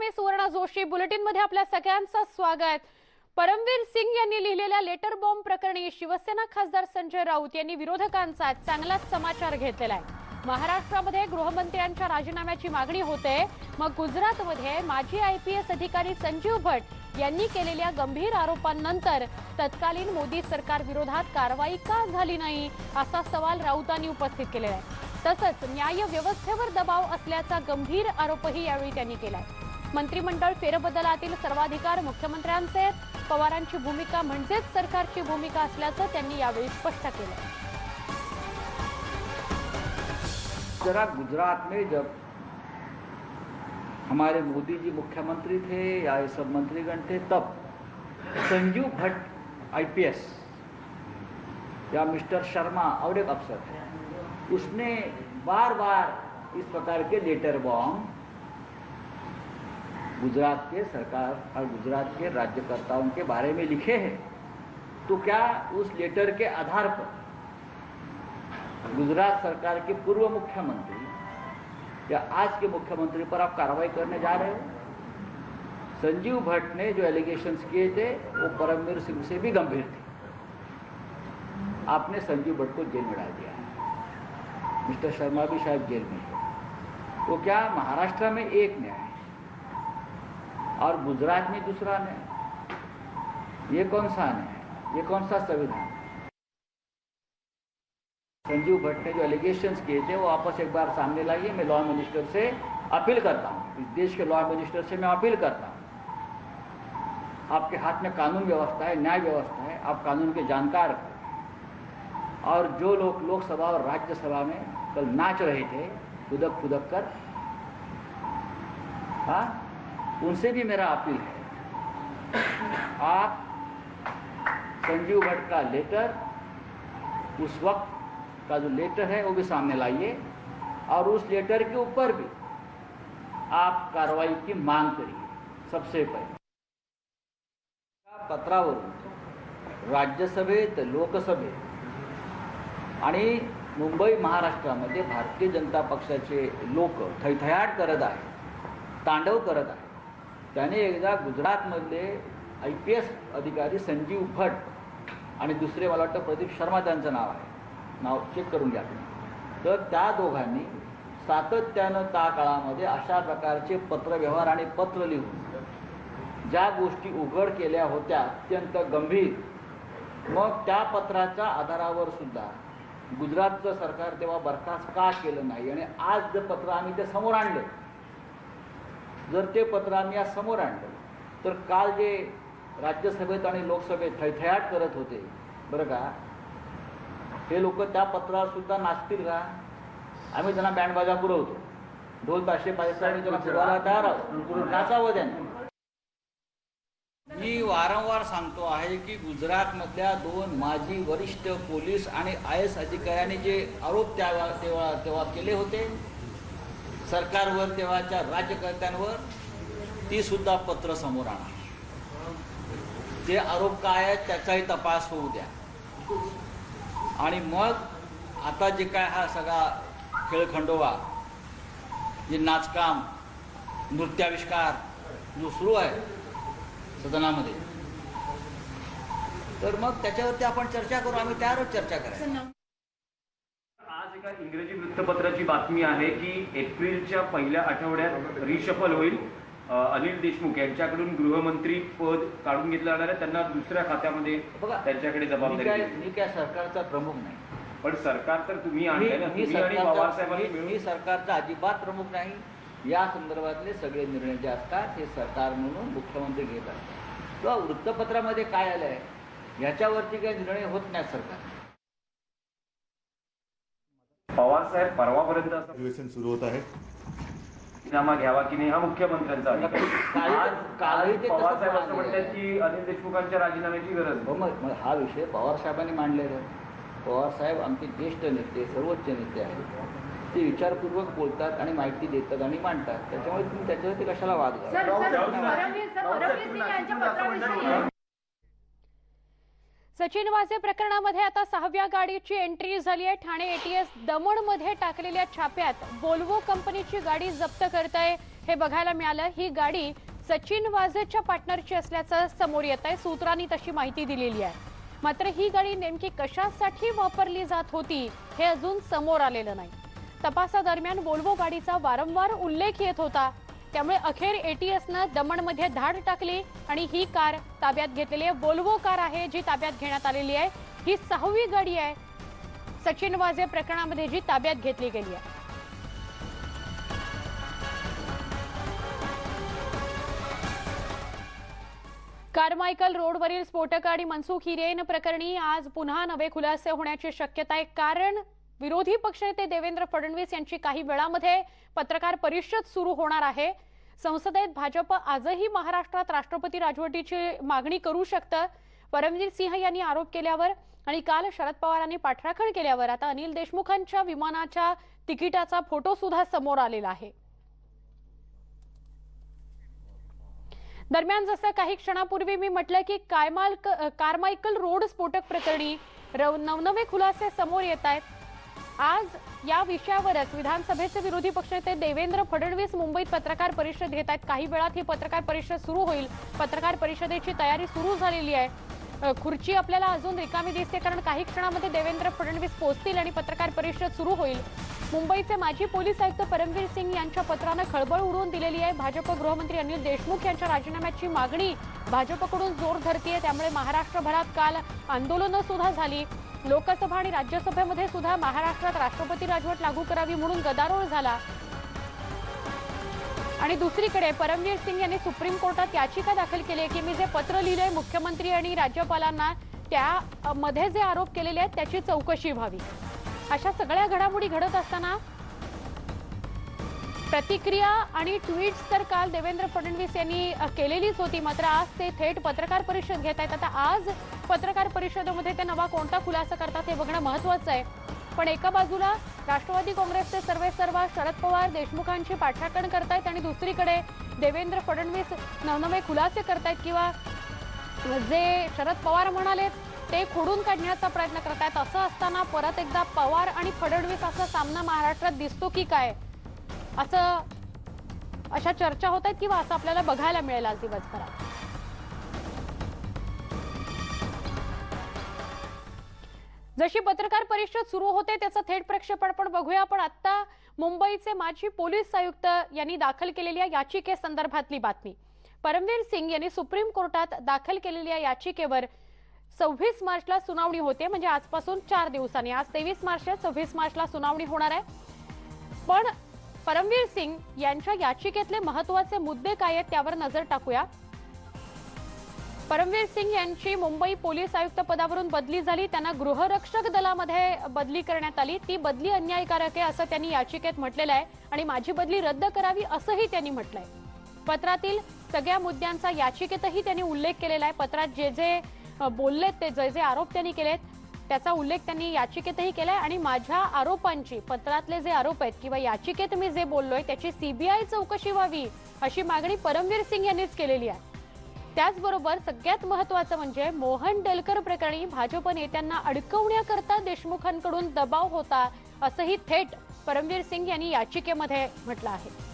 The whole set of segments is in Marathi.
मी सुवर्णा जोशी. बुलेटिन मध्ये आपल्या सगळ्यांचं स्वागत. परमवीर सिंग यांनी लिहिलेल्या लेटर बॉम्ब प्रकरणी शिवसेना खासदार संजय राऊत यांनी विरोधकांचा चांगलाच समाचार घेतलेला आहे. महाराष्ट्रामध्ये गृहमंत्र्यांच्या राजीनाम्याची मागणी होते. मग गुजरातमध्ये माजी IPS अधिकारी संजीव भट्ट यांनी केलेल्या गंभीर आरोपांनंतर तत्कालीन मोदी सरकार विरोधात कारवाई का झाली नाही असा सवाल राऊतांनी उपस्थित केलेला आहे. तसंच न्याय व्यवस्थेवर दबाव असल्याचा गंभीर आरोपही यावेळी त्यांनी केलाय. मंत्रिमंडळ फेरबदलातील सर्वाधिकार मुख्यमंत्र्यांचे, पवारांची भूमिका म्हणजेच सरकारची भूमिका असल्याचं त्यांनी यावेळी स्पष्ट केलं. जरा गुजरात में जब हमारे मोदी जी मुख्यमंत्री थे या ये सब मंत्रीगण थे, तब संजीव भट्ट IPS या मिस्टर शर्मा और एक अफसर थे, उसने बार बार इस प्रकार के लेटर बॉम्ब गुजरात के सरकार और गुजरात के राज्यकर्ताओं के बारे में लिखे हैं. तो क्या उस लेटर के आधार पर गुजरात सरकार के पूर्व मुख्यमंत्री या आज के मुख्यमंत्री पर आप कार्रवाई करने जा रहे हो? संजीव भट्ट ने जो एलिगेशंस किए थे वो परमवीर सिंह से भी गंभीर थे. आपने संजीव भट्ट को जेल में डाल दिया है. मिस्टर शर्मा भी शायद जेल में है. तो क्या महाराष्ट्र में एक न्याय और गुजरात में दूसरा न्याय? ये कौन सा न्याय? ये कौन सा संविधान? संजीव भट्ट ने जो एलिगेशंस किए थे वो वापस एक बार सामने लाइए. मैं लॉ मिनिस्टर से अपील करता हूँ, इस देश के लॉ मिनिस्टर से मैं अपील करता हूँ. आपके हाथ में कानून व्यवस्था है, न्याय व्यवस्था है, आप कानून के जानकार हैं. और जो लोग लोकसभा और राज्यसभा में कल नाच रहे थे खुदक खुदक कर, हाँ, उनसे भी मेरा अपील है, आप संजीव भट्ट का लेटर, उस वक्त का जो लेटर है वो भी सामने लाइए और उस लेटर के ऊपर भी आप कार्रवाई की मांग करिए. सबसे पहले पत्रावरून राज्यसभेत, लोकसभेत आणि मुंबई महाराष्ट्रामध्ये भारतीय जनता पक्षाचे लोक थैथयाट करत आहेत, तांडव करत आहेत. त्याने एकदा गुजरातमधले IPS अधिकारी संजीव भट्ट आणि दुसरे मला वाटतं प्रदीप शर्मा त्यांचं नाव आहे, नाव चेक करून घ्या. तर त्या दोघांनी सातत्यानं त्या काळामध्ये अशा प्रकारचे पत्रव्यवहार आणि पत्र लिहून ज्या गोष्टी उघड केल्या होत्या अत्यंत गंभीर, मग त्या पत्राच्या आधारावर सुद्धा गुजरातचं सरकार तेव्हा बरखास्त का केलं नाही. आणि आज जर पत्र आम्ही ते समोर आणलं, जर ते पत्र आम्ही आज समोर आणलं, तर काल जे राज्यसभेत आणि लोकसभेत थैथयाट करत होते बरं का, हे लोक त्या पत्रावर सुद्धा नाचतील का? आम्ही त्यांना बँडबाजा पुरवतो, ढोल ताशे पायसाने त्यांना फिरवायला तयार आहोत, नाचावं त्यांनी. मी वारंवार सांगतो आहे की गुजरातमधल्या 2 माजी वरिष्ठ पोलीस आणि IAS अधिकाऱ्यांनी जे आरोप तेव्हा केले होते सरकारवर, तेव्हाच्या राज्यकर्त्यांवर, ती सुद्धा पत्र समोर आणा. ते आरोप काय आहेत त्याचाही तपास होऊ द्या. आणि मग आता जे काय हा सगळा खेळखंडोबा, जे नाचकाम, नृत्याविष्कार जो सुरू आहे सदनामध्ये, तर मग त्याच्यावरती आपण चर्चा करू. आम्ही त्यावर चर्चा करायची. आज एका इंग्रजी वृत्तपत्राची बातमी आहे की एप्रिलच्या पहिल्या आठवड्यात रिशफल होईल. अनिल देशमुख यांच्याकडून गृहमंत्री पद काढून घेतलं जाणार आहे. त्यांना दुसऱ्या खात्यामध्ये त्यांच्याकडे जबाबदारी. मी काय सरकारचा प्रमुख नाही, पण सरकार तर तुम्ही आणलंय ना, तुम्ही आणि पवार साहेबांनी मिळून. मी सरकारचा अजिबात प्रमुख नाही. या संदर्भातले सगळे निर्णय जे असतात हे सरकार म्हणून मुख्यमंत्री घेत असतात. किंवा वृत्तपत्रामध्ये काय आलंय याच्यावरती काही निर्णय होत नाही सरकार. पवार साहेब परवापर्यंत अधिवेशन सुरू होत आहे. राजीनामा घ्यावा की नाही हा मुख्यमंत्र्यांचा पवार साहेब असं म्हणतात की अनिल देशमुखांच्या राजीनाम्याची गरज. मग हा विषय पवार साहेबांनी मांडलेला आहे. पवार साहेब आमचे ज्येष्ठ नेते, सर्वोच्च नेते आहेत. ते विचारपूर्वक बोलतात आणि माहिती देतात आणि मांडतात. त्याच्यामुळे तुम्ही त्याच्यावरती कशाला वाद घालता? सचिन वाझे प्रकरणामध्ये आता 6व्या गाडीची एंट्री झाली आहे। ठाणे एटीएस दमणमध्ये टाकलेल्या छाप्यात वोल्वो कंपनीची गाडी जप्त करताय हे बघायला मिळालं। ही गाडी सचिन वाझेच्या पार्टनरची असल्याचं समोर येत आहे। सूत्रांनी तशी माहिती दिलेली आहे। मात्र ही गाडी नेमकी कशासाठी वापरली जात होती हे अजून समोर आलेलं नाही। तपासादरम्यान वोल्वो गाडीचा वारंवार उल्लेख येत होता, त्यामुळे अखेर एटीएसने दमणमध्ये धाड टाकली आणि ही कार ताब्यात घेतलेली आहे। वोल्वो कार आहे जी ताब्यात घेण्यात आलेली आहे। ही 6वी गाडी आहे सचिन वाझे प्रकरणामध्ये जी ताब्यात घेतली गेली आहे। कारमायकल रोडवरील स्फोटक आणि मनसुख हिरेन प्रकरणी आज पुन्हा नवे खुलासे होण्याची शक्यता आहे। कारण विरोधी पक्षनेते देवेंद्र फडणवीस यांची काही वेळामध्ये पत्रकार परिषद सुरू होणार आहे। संसदेत भाजप आजही महाराष्ट्रात राष्ट्रपती राजवटीची मागणी करू शकतं। परमवीर सिंह यांनी आरोप केल्यावर आणि काल शरद पवारांनी पाठराखण केल्यावर आता अनिल देशमुखांच्या विमानाच्या तिकिटाचा फोटो सुद्धा समोर आलेला आहे। दरम्यान जसं काही क्षणापूर्वी मी म्हटलं की कारमायकल रोड स्फोटक प्रकरणी नवनवे खुलासे समोर येत आहेत। आज या विषयावरच विधानसभेचे विरोधी पक्षनेते देवेंद्र फडणवीस मुंबईत पत्रकार परिषद घेत आहेत। काही वेळात ही पत्रकार परिषद सुरू होईल। पत्रकार परिषदेची तयारी सुरू झालेली आहे। खुर्ची आपल्याला अजून रिकामी दिसते, कारण काही क्षणामध्ये देवेंद्र फडणवीस पोहोचतील आणि पत्रकार परिषद सुरू होईल। मुंबईचे माजी पोलीस आयुक्त परमवीर सिंग यांच्या पत्राने खळबळ उडवून दिलेली आहे। भाजप गृहमंत्री अनिल देशमुख यांच्या राजीनाम्याची मागणी भाजपकडून जोर धरतीये, त्यामुळे महाराष्ट्रभरात काल आंदोलनं सुद्धा झाली। लोकसभा आणि राज्यसभेमध्ये सुद्धा महाराष्ट्रात राष्ट्रपती राजवट लागू करावी म्हणून गदारोळ झाला। आणि दुसरीकडे परमवीर सिंग यांनी सुप्रीम कोर्टात याचिका दाखल केली आहे की मी जे पत्र लिहिलंय मुख्यमंत्री आणि राज्यपालांना त्यामध्ये जे आरोप केलेले आहेत त्याची चौकशी व्हावी। अशा सगळ्या घडामोडी घडत असताना प्रतिक्रिया आणि ट्विट्स तर काल देवेंद्र फडणवीस यांनी केलेलीच होती, मात्र आज ते थेट पत्रकार परिषद घेत आहेत। आता आज पत्रकार परिषदेमध्ये ते नवा कोणता खुलासा करतात हे बघणं महत्त्वाचं आहे। पण एका बाजूला राष्ट्रवादी काँग्रेसचे सर्वेसर्वा शरद पवार देशमुखांची पाठराखण करतायत आणि दुसरीकडे देवेंद्र फडणवीस नवनवे खुलासे करतायत किंवा जे शरद पवार म्हणाले ते खोडून काढण्याचा प्रयत्न करतायत। असं असताना परत एकदा पवार आणि फडणवीस असा सामना महाराष्ट्रात दिसतो की काय, अशा चर्चा होत आहेत किंवा असं आपल्याला बघायला मिळेल आज दिवसभरात। जशी पत्रकार परिषद सुरू होते त्याचं थेट प्रक्षेपण पण बघूया। पण आता मुंबईचे माजी पोलीस आयुक्त यांनी दाखल केलेल्या याचिकेसंदर्भातली बातमी। परमवीर सिंग यांनी सुप्रीम कोर्टात दाखल केलेल्या याचिकेवर 26 मार्चला सुनावणी होते, म्हणजे आजपासून 4 दिवसांनी। आज 23 मार्च आहे, 26 मार्चला सुनावणी होणार आहे। पण परमवीर सिंग यांच्या याचिकेतले महत्त्वाचे मुद्दे काय आहेत त्यावर नजर टाकूया। परमवीर सिंग यांची मुंबई पोलीस आयुक्त पदावरून बदली झाली, त्यांना गृहरक्षक दलामध्ये बदली करण्यात आली। ती बदली अन्यायकारक आहे असं त्यांनी याचिकेत म्हटलेलं आहे आणि माझी बदली रद्द करावी असंही त्यांनी म्हटलंय। पत्रातील सगळ्या मुद्द्यांचा याचिकेतही त्यांनी उल्लेख केलेला आहे। पत्रात जे जे बोललेत ते जे जे आरोप त्यांनी केलेत त्याचा उल्लेख त्यांनी याचिकेतही केलाय आणि माझ्या आरोपांची, पत्रातले जे आरोप आहेत किंवा याचिकेत मी जे बोललोय त्याची सीबीआय चौकशी व्हावी अशी मागणी परमवीर सिंग यांनीच केलेली आहे। त्याचबरोबर सगळ्यात महत्त्वाचं म्हणजे मोहन डेलकर प्रकरणी भाजप नेत्यांना अडकवण्याकरता देशमुखांकडून दबाव होता असंही थेट परमवीर सिंग यांनी याचिकेमध्ये म्हटलं आहे।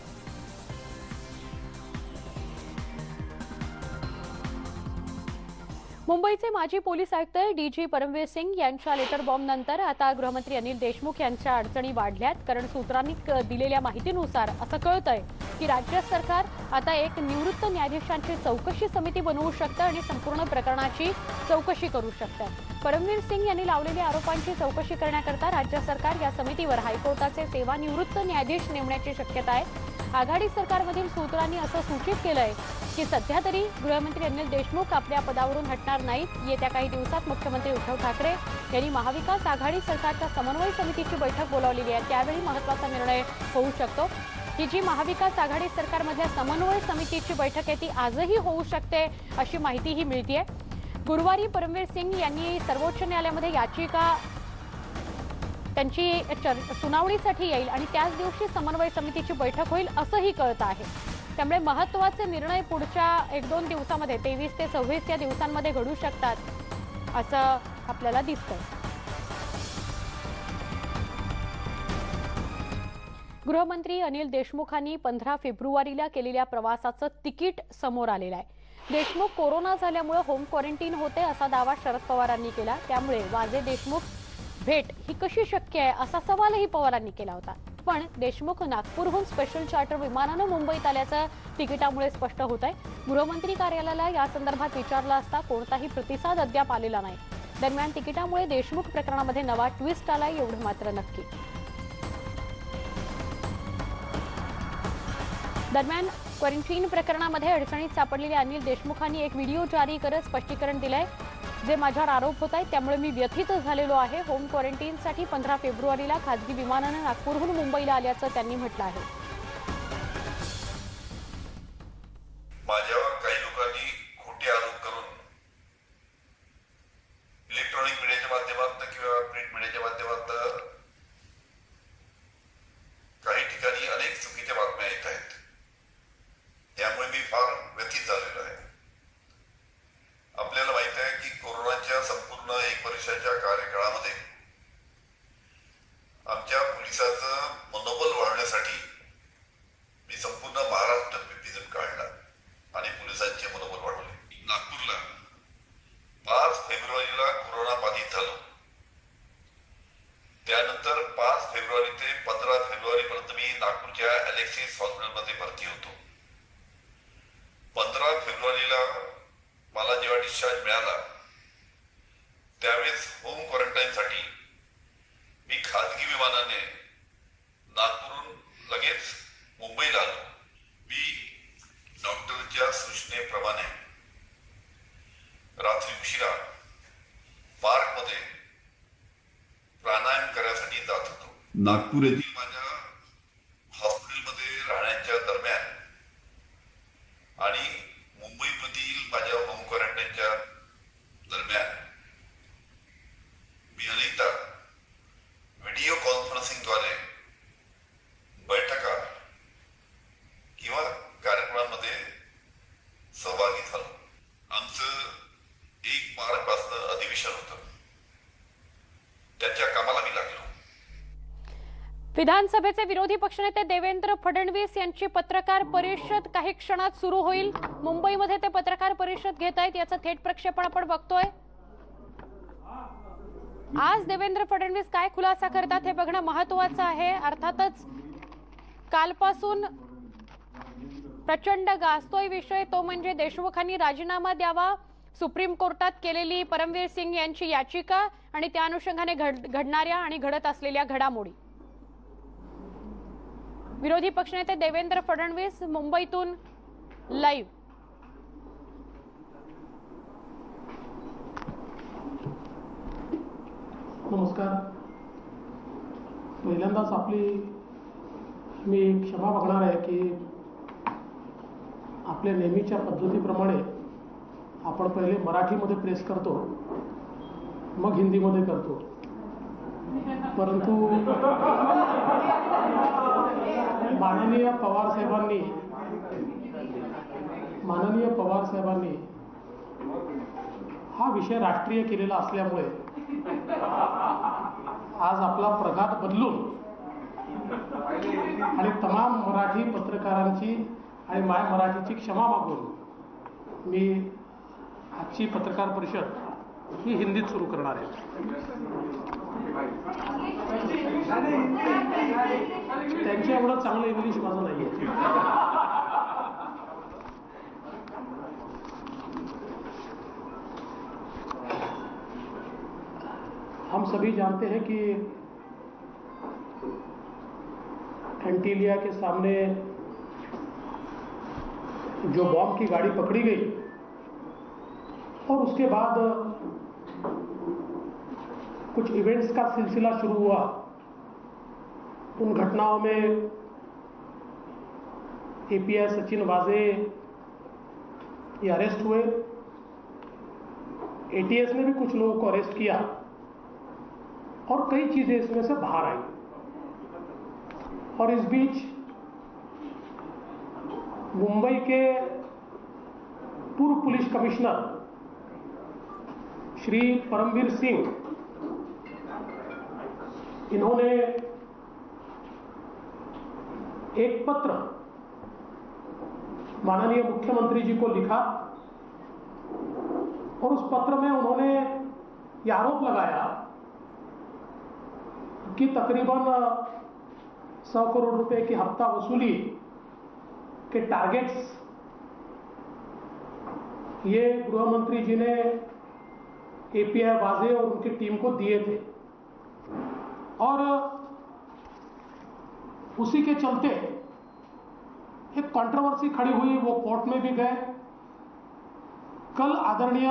मुंबईचे माजी पोलीस आयुक्त डीजी परमवीर सिंग यांच्या लेटर बॉम्ब नंतर आता गृहमंत्री अनिल देशमुख यांच्या अडचणी वाढल्यात। कारण सूत्रांनी दिलेल्या माहितीनुसार असं कळतंय की राज्य सरकार आता एक निवृत्त न्यायाधीशांची चौकशी समिती बनवू शकतं आणि संपूर्ण प्रकरणाची चौकशी करू शकतं। परमवीर सिंग यांनी लावलेल्या आरोपांची चौकशी करण्याकरता राज्य सरकार या समितीवर हायकोर्टाचे सेवानिवृत्त न्यायाधीश नेमण्याची शक्यता आहे। आघाडी सरकारमधील सूत्रांनी असं सूचित केलंय की सध्या तरी गृहमंत्री अनिल देशमुख आपल्या पदावरून हटणार नाहीत। येत्या काही दिवसात मुख्यमंत्री उद्धव ठाकरे यांनी महाविकास आघाडी सरकारच्या समन्वय समितीची बैठक बोलावलेली आहे, त्यावेळी महत्त्वाचा निर्णय होऊ शकतो। ही जी महाविकास आघाडी सरकारमधल्या समन्वय समितीची बैठक आहे ती आजही होऊ शकते अशी माहितीही मिळतेय। गुरुवारी परमवीर सिंग यांनी सर्वोच्च न्यायालयामध्ये याचिका त्यांची सुनावणीसाठी येईल आणि त्याच दिवशी समन्वय समितीची बैठक होईल असंही कळतं आहे। त्यामुळे महत्त्वाचे निर्णय पुढच्या 1-2 दिवसांमध्ये 23 ते 26 या दिवसांमध्ये घडू शकतात असं आपल्याला दिसतंय. गृहमंत्री अनिल देशमुखांनी 15 फेब्रुवारीला केलेल्या प्रवासाचं तिकीट समोर आलेलं आहे. देशमुख कोरोना झाल्यामुळे होम क्वारंटाईन होते असा दावा शरद पवारांनी केला. त्यामुळे वाजे देशमुख भेट ही कशी शक्य आहे असा सवालही पवारांनी केला होता. पण देशमुख नागपूरहून स्पेशल चार्टर विमानानं मुंबईत आल्याचं तिकिटामुळे स्पष्ट होत आहे. गृहमंत्री कार्यालयाला या संदर्भात विचारलं असता कोणताही प्रतिसाद अद्याप आलेला नाही. दरम्यान तिकिटामुळे देशमुख प्रकरणामध्ये नवा ट्विस्ट आलाय एवढं मात्र नक्की. दरम्यान क्वारंटाईन प्रकरणामध्ये अडचणीत सापडलेल्या अनिल देशमुखांनी एक व्हिडिओ जारी करत स्पष्टीकरण दिलंय. जे माझ्यावर आरोप होत आहेत त्यामुळे मी व्यथित झालेलो आहे. होम क्वारंटाईनसाठी 15 फेब्रुवारीला खासगी विमानानं नागपूरहून मुंबईला आल्याचं त्यांनी म्हटलं आहे. माझ्यावर काही लोकांनी खोटे आरोप करून इलेक्ट्रॉनिक मीडियाच्या माध्यमातून किंवा प्रिंट मीडियाच्या माध्यमातून काही ठिकाणी अनेक चुकीच्या बातम्या येत आहेत. त्यामुळे मी फार व्यथित झालेलो आहे. आपल्याला माहित आहे की कोरोनाच्या संपूर्ण 1 वर्षाच्या कार्यकाळामध्ये आमच्या पोलिसाचं मनोबल वाढवण्यासाठी मी संपूर्ण महाराष्ट्र विजन काढला आणि पोलिसांचे मनोबल वाढवले. नागपूरला 5 फेब्रुवारीला कोरोना बाधित झालो. त्यानंतर 5 फेब्रुवारी ते 15 फेब्रुवारीपर्यंत मी नागपूरच्या अलेक्सिस हॉस्पिटलमध्ये भरती होतो. 15 फेब्रुवारीला मला जेव्हा डिस्चार्ज मिळाला त्यावेळेस होम क्वारंटाईनसाठी मी खाजगी विमानाने नागपूरहून लगेच मुंबईला आलो. मी डॉक्टरच्या सूचनेप्रमाणे रात्री उशिरा पार्कमध्ये प्राणायाम करण्यासाठी जात होतो. नागपूर येथील माझ्या हॉस्पिटलमध्ये राहण्याच्या दरम्यान आणि मुंबईमधील माझ्या होम क्वारंटाईनच्या दरम्यान मी अनेकदा व्हिडिओ कॉन्फरन्सिंगद्वारे बैठका किंवा कार्यक्रमांमध्ये सहभागी झालो. आमचं 1 मार्चपासून अधिवेशन होतं. त्याच्या कामाला मी लागलो. विधानसभेचे विरोधी पक्षनेते देवेंद्र फडणवीस यांची पत्रकार परिषद काही क्षणात सुरू होईल. मुंबईमध्ये ते पत्रकार परिषद घेत आहेत. याचं थेट प्रक्षेपण आपण बघतोय. आज देवेंद्र फडणवीस काय खुलासा करतात हे बघणं महत्त्वाचं आहे. अर्थातच कालपासून प्रचंड गाजतोय विषय तो म्हणजे देशमुखांनी राजीनामा द्यावा, सुप्रीम कोर्टात केलेली परमवीर सिंग यांची याचिका आणि त्या अनुषंगाने घडणाऱ्या आणि घडत असलेल्या घडामोडी. विरोधी पक्षनेते देवेंद्र फडणवीस मुंबईतून लाईव्ह. नमस्कार. पहिल्यांदाच मी क्षमा मागणार आहे की आपल्या नेहमीच्या पद्धतीप्रमाणे आपण पहिले मराठीमध्ये प्रेस करतो, मग हिंदीमध्ये करतो. परंतु माननीय पवार साहेबांनी हा विषय राष्ट्रीय केलेला असल्यामुळे आज आपला प्रघात बदलून आणि तमाम मराठी पत्रकारांची आणि माय मराठीची क्षमा मागून मी आजची पत्रकार परिषद ही हिंदीत सुरू करणार आहे. त्यांच्या एवढं चांगलं इंग्लिश माझं नाही आहे. हम सभी जानते हैं कि एंटीलिया के सामने जो बॉम्ब की गाड़ी पकड़ी गई और उसके बाद कुछ इवेंट्स का सिलसिला शुरू हुआ. उन घटनाओं में एपीआई सचिन वाजे ये अरेस्ट हुए. एटीएस ने भी कुछ लोगों को अरेस्ट किया और कई चीजें इसमें से बाहर आई. और इस बीच मुंबई के पूर्व पुलिस कमिश्नर श्री परमवीर सिंह, इन्होंने एक पत्र माननीय मुख्यमंत्री जी को लिखा और उस पत्र में उन्होंने ये आरोप लगाया कि तकरीबन 100 करोड़ रुपए की हफ्ता वसूली के टारगेट्स ये गृह मंत्री जी ने एपीआई वाजे और उनकी टीम को दिए थे और उसी के चलते एक कंट्रोवर्सी खड़ी हुई, वो कोर्ट में भी गए। कल आदरणीय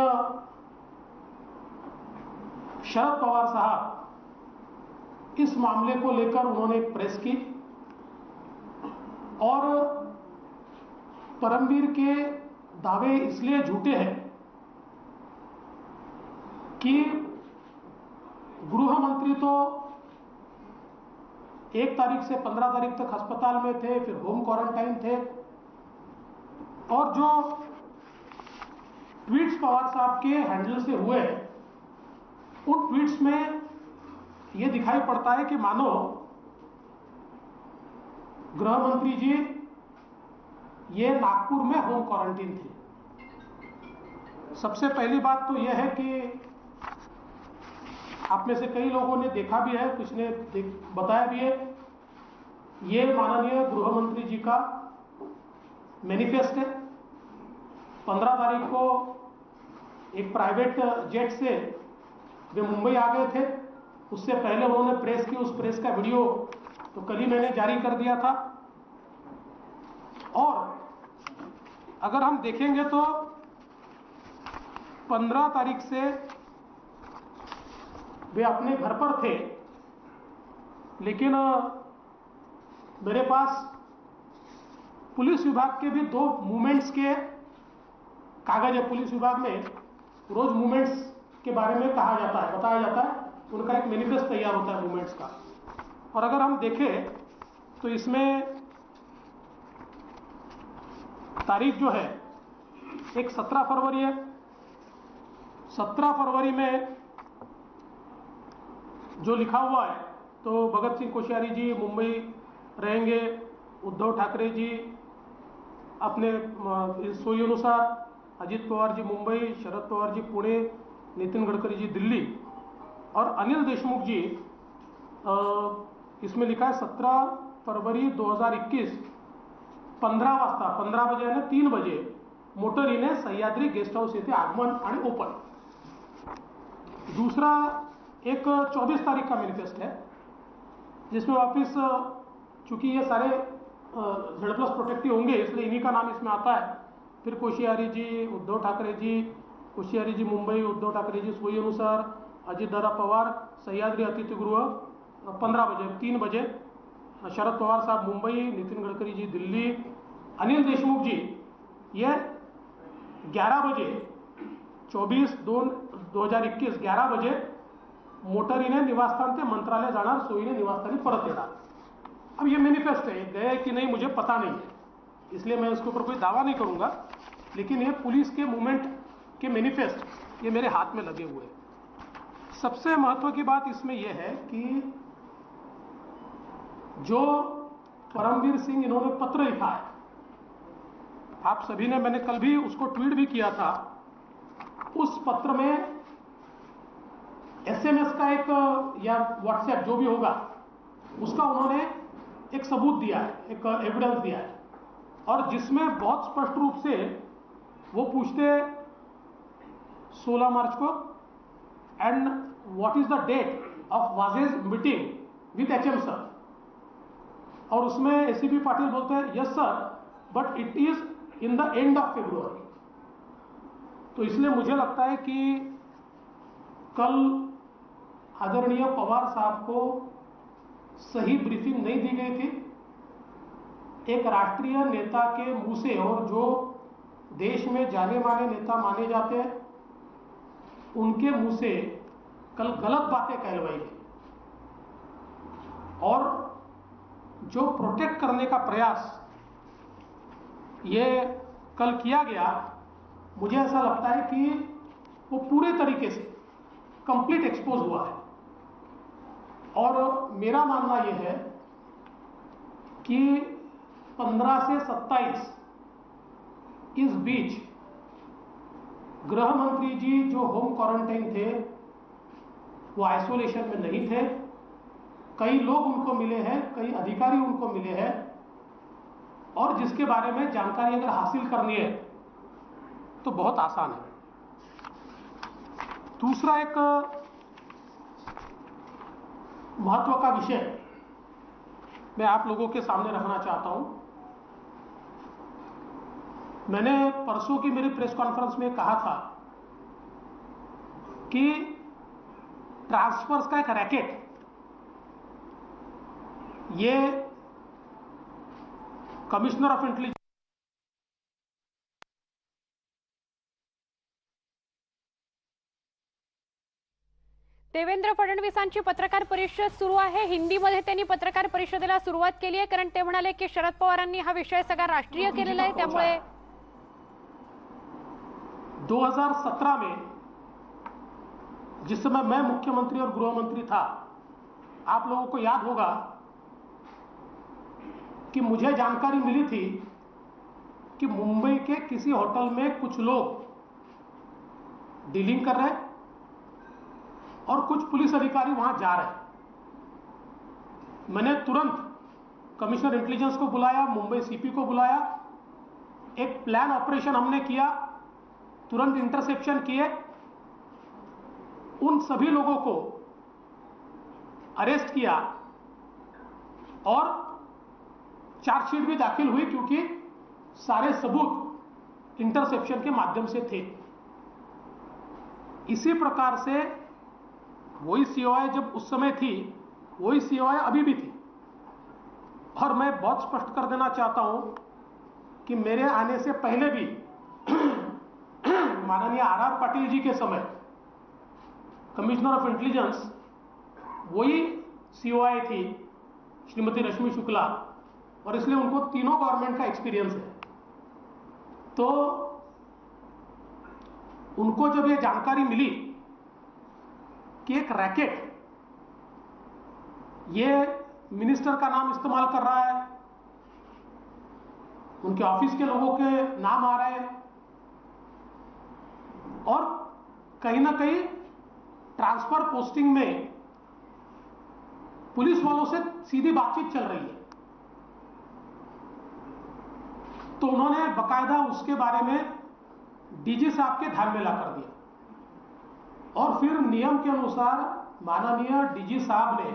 शरद पवार साहब इस मामले को लेकर उन्होंने एक प्रेस की और परमवीर के दावे इसलिए झूठे हैं कि गृह मंत्री तो 1 तारीख से 15 तारीख तक अस्पताल में थे, फिर होम क्वारंटाइन थे और जो ट्वीट्स पवार साहब के हैंडल से हुए उन ट्वीट्स में यह दिखाई पड़ता है कि मानो गृह मंत्री जी ये नागपुर में होम क्वारंटीन थे। सबसे पहली बात तो यह है कि आप में से कई लोगों ने देखा भी है, कुछ ने बताया भी है, ये माननीय गृह मंत्री जी का मैनिफेस्ट है। 15 तारीख को एक प्राइवेट जेट से वे मुंबई आ गए थे। उससे पहले उन्होंने प्रेस की, उस प्रेस का वीडियो तो कल ही मैंने जारी कर दिया था। और अगर हम देखेंगे तो 15 तारीख से वे अपने घर पर थे, लेकिन मेरे पास पुलिस विभाग के भी 2 मूवमेंट्स के कागज है। पुलिस विभाग में रोज मूवमेंट्स के बारे में कहा जाता है, बताया जाता है, उनका एक मैनिफेस्ट तैयार होता है मूवमेंट्स का। और अगर हम देखें तो इसमें तारीख जो है एक 17 फरवरी है। 17 फरवरी में जो लिखा हुआ है तो भगत सिंह कोश्यारी जी मुंबई रहेंगे, उद्धव ठाकरे जी अपने सोई अनुसार, अजित पवार जी मुंबई, शरद पवार जी पुणे, नितिन गडकरी जी दिल्ली और अनिल देशमुख जी इसमें लिखा है 17 फरवरी 2021 15 वाजता, 15 बजे आणि 3 बजे मोटरीने सह्याद्री गेस्ट हाऊस येथे आगमन आणि ओपन। दूसरा एक 24 तारीख का मैनिफेस्ट है जिसमें वापस, चूंकि ये सारे Z+ प्रोटेक्टिव होंगे इसलिए इन्हीं का नाम इसमें आता है। फिर कोश्यारी जी, उद्धव ठाकरे जी, कोश्यारी जी मुंबई, उद्धव ठाकरे जी सोई अनुसार, अजित दादा पवार सह्याद्री अतिथीगृह 15 बजे 3 बजे, शरद पवार साहब मुंबई, नितिन गडकरी जी दिल्ली, अनिल देशमुख जी ये 11 बजे 24/2/2021 11 बजे मोटरीने निवासस्थान ते मंत्रालय जाणार, सोयीने निवासस्थानी परत येणार। अब ये मैनिफेस्ट है, गए कि नहीं मुझे पता नहीं है, इसलिए मैं उसके ऊपर कोई दावा नहीं करूंगा, लेकिन ये पुलिस के मूवमेंट के मैनिफेस्ट ये मेरे हाथ में लगे हुए हैं। सबसे महत्व की बात इसमें यह है कि जो परमवीर सिंह इन्होंने पत्र लिखा है, आप सभी ने, मैंने कल भी उसको ट्वीट भी किया था, उस पत्र में SMS का एक या WhatsApp जो भी होगा उसका उन्होंने एक सबूत दिया है, एक एविडेंस दिया है और जिसमें बहुत स्पष्ट रूप से वो पूछते 16 मार्च को and what is the date of wages meeting with HM sir, और उसमें ACP पाटिल बोलते हैं yes sir but it is in the end of February. तो इसलिए मुझे लगता है कि कल आदरणीय पवार साहब को सही ब्रीफिंग नहीं दी गई थी। एक राष्ट्रीय नेता के मुंह से, और जो देश में जाने माने नेता माने जाते हैं, उनके मुंह से कल गलत बातें कहलवाई गई और जो प्रोटेक्ट करने का प्रयास ये कल किया गया, मुझे ऐसा लगता है कि वो पूरे तरीके से कंप्लीट एक्सपोज हुआ है। और मेरा मानना यह है कि 15 से 27 इस बीच गृह मंत्री जी जो होम क्वारंटाइन थे वो आइसोलेशन में नहीं थे। कई लोग उनको मिले हैं, कई अधिकारी उनको मिले हैं, और जिसके बारे में जानकारी अगर हासिल करनी है तो बहुत आसान है। दूसरा एक महत्व का विषय मैं आप लोगों के सामने रखना चाहता हूं। मैंने परसों की मेरी प्रेस कॉन्फ्रेंस में कहा था कि ट्रांसफर्स का एक रैकेट ये कमिश्नर ऑफ इंटेलिजेंस देवेंद्र फडणवीसांची पत्रकार परिषद सुरू आहे। हिंदीमध्ये त्यांनी पत्रकार परिषदेला सुरुवात केली आहे, कारण ते म्हणाले की शरद पवारांनी हा विषय सगळा राष्ट्रीय केलेला आहे। त्यामुळे 2017 में जिस समय मैं मुख्यमंत्री और गृह मंत्री था, आप लोगों को याद होगा कि मुझे जानकारी मिली थी कि मुंबई के किसी होटल में कुछ लोग डीलिंग कर रहे हैं और कुछ पुलिस अधिकारी वहां जा रहे हैं। मैंने तुरंत कमिश्नर इंटेलिजेंस को बुलाया, मुंबई सीपी को बुलाया, एक प्लान ऑपरेशन हमने किया, तुरंत इंटरसेप्शन किए, उन सभी लोगों को अरेस्ट किया और चार्जशीट भी दाखिल हुई, क्योंकि सारे सबूत इंटरसेप्शन के माध्यम से थे। इसी प्रकार से वही सीओआई जब उस समय थी, वही सीओआई अभी भी थी। और मैं बहुत स्पष्ट कर देना चाहता हूं कि मेरे आने से पहले भी माननीय आर पाटिल जी के समय कमिश्नर ऑफ इंटेलिजेंस वही सीओआई थी, श्रीमती रश्मि शुक्ला, और इसलिए उनको तीनों गवर्नमेंट का एक्सपीरियंस है। तो उनको जब ये जानकारी मिली कि एक रैकेट ये मिनिस्टर का नाम इस्तेमाल कर रहा है, उनके ऑफिस के लोगों के नाम आ रहे हैं, और कहीं ना कहीं ट्रांसफर पोस्टिंग में पुलिस वालों से सीधी बातचीत चल रही है, तो उन्होंने बकायदा उसके बारे में डीजी साहब के ध्यान में ला कर दिया। और फिर नियम के अनुसार माननीय डीजी साहब ने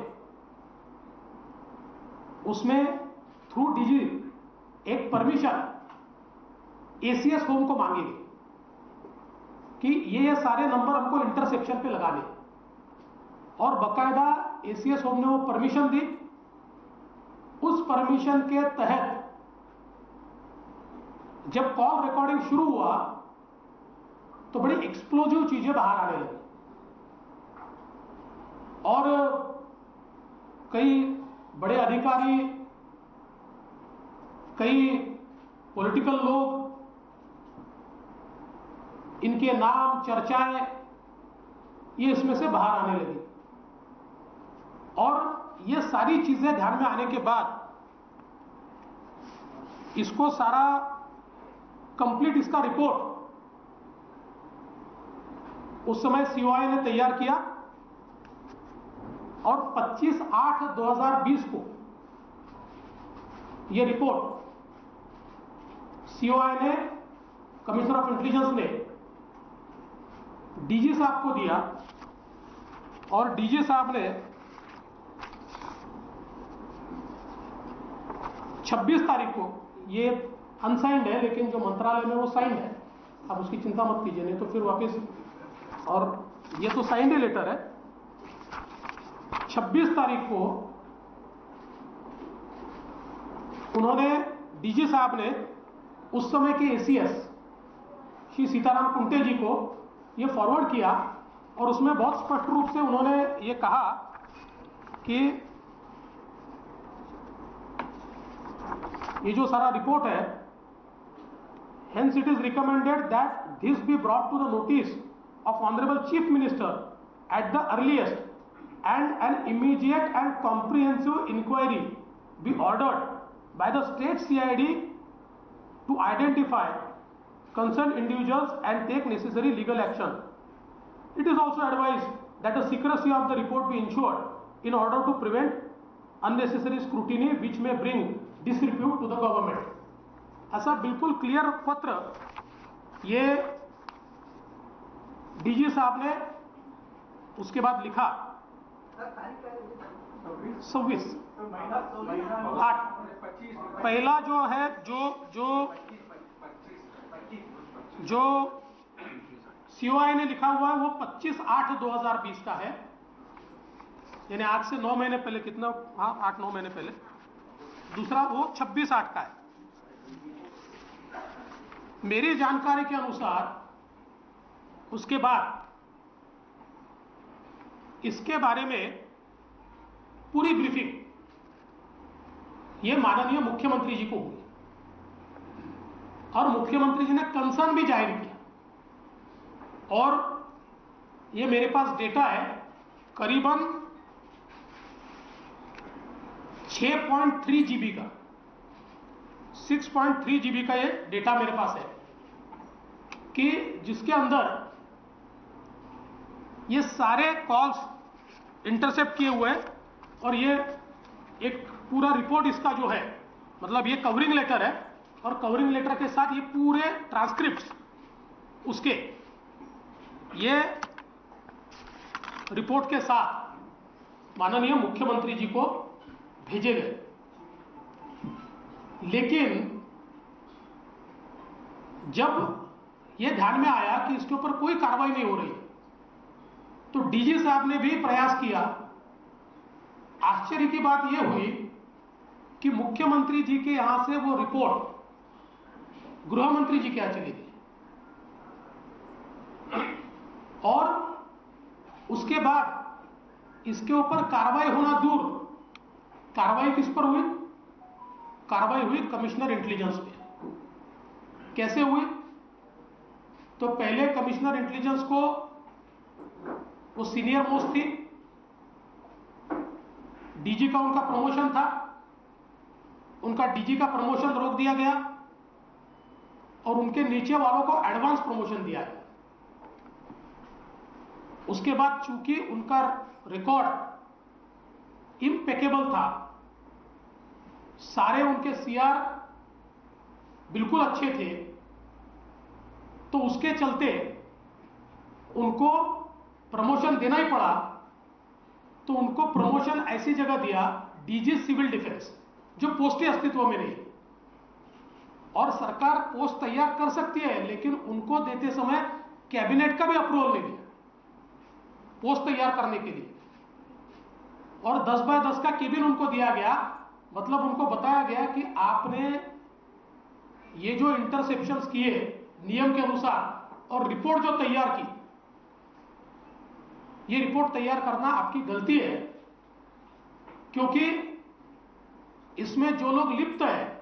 उसमें थ्रू डीजी एक परमिशन एसीएस होम को मांगी गई कि ये सारे नंबर हमको इंटरसेप्शन पे लगाने, और बकायदा एसीएस होम ने वो परमिशन दी। उस परमिशन के तहत जब कॉल रिकॉर्डिंग शुरू हुआ तो बड़ी एक्सप्लोजिव चीजें बाहर आने लगी, और कई बड़े अधिकारी, कई पॉलिटिकल लोग, इनके नाम, चर्चाएं ये इसमें से बाहर आने लगी। और ये सारी चीजें ध्यान में आने के बाद इसको सारा कंप्लीट इसका रिपोर्ट उस समय सीओआई ने तैयार किया, और 25/8/2020 को यह रिपोर्ट सीओआई ने, कमिश्नर ऑफ इंटेलिजेंस ने डीजी साहब को दिया, और डीजी साहब ने 26 तारीख को, ये अनसाइंड है लेकिन जो मंत्रालय में वो साइंड है, आप उसकी चिंता मत कीजिए, नहीं तो फिर वापस, और ये तो साइंड लेटर है। 26 तारीख को उन्होंने, डीजी साहब ने उस समय के एसीएस श्री सीताराम कुंटे जी को ये फॉरवर्ड किया, और उसमें बहुत स्पष्ट रूप से उन्होंने ये कहा कि ये जो सारा रिपोर्ट है, hence it is recommended that this be brought to the notice of Honorable Chief Minister at the earliest and an immediate and comprehensive inquiry be ordered by the state CID to identify concerned individuals and take necessary legal action. It is also advised that the secrecy of the report be ensured in order to prevent unnecessary scrutiny which may bring disrepute to the government. ऐसा बिल्कुल क्लियर पत्र ये डीजी साहब ने उसके बाद लिखा 26 8 पहला जो है जो COI ने लिखा हुआ है वो 25/8/2020 का है, यानी आज से 9 महीने पहले, कितना, हाँ 8-9 महीने पहले। दूसरा वो 26/8 का है। मेरी जानकारी के अनुसार उसके बाद इसके बारे में पूरी ब्रीफिंग ये माननीय मुख्यमंत्री जी को हुई और मुख्यमंत्री जी ने कंसर्न भी जाहिर किया, और ये मेरे पास डेटा है, करीबन 6.3 GB का 6.3 GB का ये डेटा मेरे पास है कि जिसके अंदर ये सारे कॉल्स इंटरसेप्ट किए हुए हैं, और ये एक पूरा रिपोर्ट इसका जो है, मतलब ये कवरिंग लेटर है, और कवरिंग लेटर के साथ ये पूरे ट्रांसक्रिप्ट्स उसके ये रिपोर्ट के साथ माननीय मुख्यमंत्री जी को भेजे गए। लेकिन जब ये ध्यान में आया कि इसके ऊपर कोई कार्रवाई नहीं हो रही, तो डीजी साहब ने भी प्रयास किया। आश्चर्य की बात यह हुई कि मुख्यमंत्री जी के यहां से वो रिपोर्ट गृह मंत्री जी के यहां चली गई, और उसके बाद इसके ऊपर कार्रवाई होना दूर, कार्रवाई किस पर हुई? कार्रवाई हुई कमिश्नर इंटेलिजेंस पे। कैसे हुई? तो पहले कमिश्नर इंटेलिजेंस को, वो सीनियर मोस्ट थी, डीजी का उनका प्रमोशन था, उनका डीजी का प्रमोशन रोक दिया गया और उनके नीचे वालों को एडवांस प्रमोशन दिया गया। उसके बाद चूंकि उनका रिकॉर्ड इम्पेकेबल था, सारे उनके सीआर बिल्कुल अच्छे थे, तो उसके चलते उनको प्रमोशन देना ही पड़ा। तो उनको प्रमोशन ऐसी जगह दिया, डीजी सिविल डिफेंस, जो पोस्ट ही अस्तित्व में नहीं। और सरकार पोस्ट तैयार कर सकती है, लेकिन उनको देते समय कैबिनेट का भी अप्रूवल नहीं दिया पोस्ट तैयार करने के लिए, और 10x10 का केबिन उनको दिया गया। मतलब उनको बताया गया कि आपने ये जो इंटरसेप्शंस किए नियम के अनुसार और रिपोर्ट जो तैयार की, ये रिपोर्ट तैयार करना आपकी गलती है, क्योंकि इसमें जो लोग लिप्त है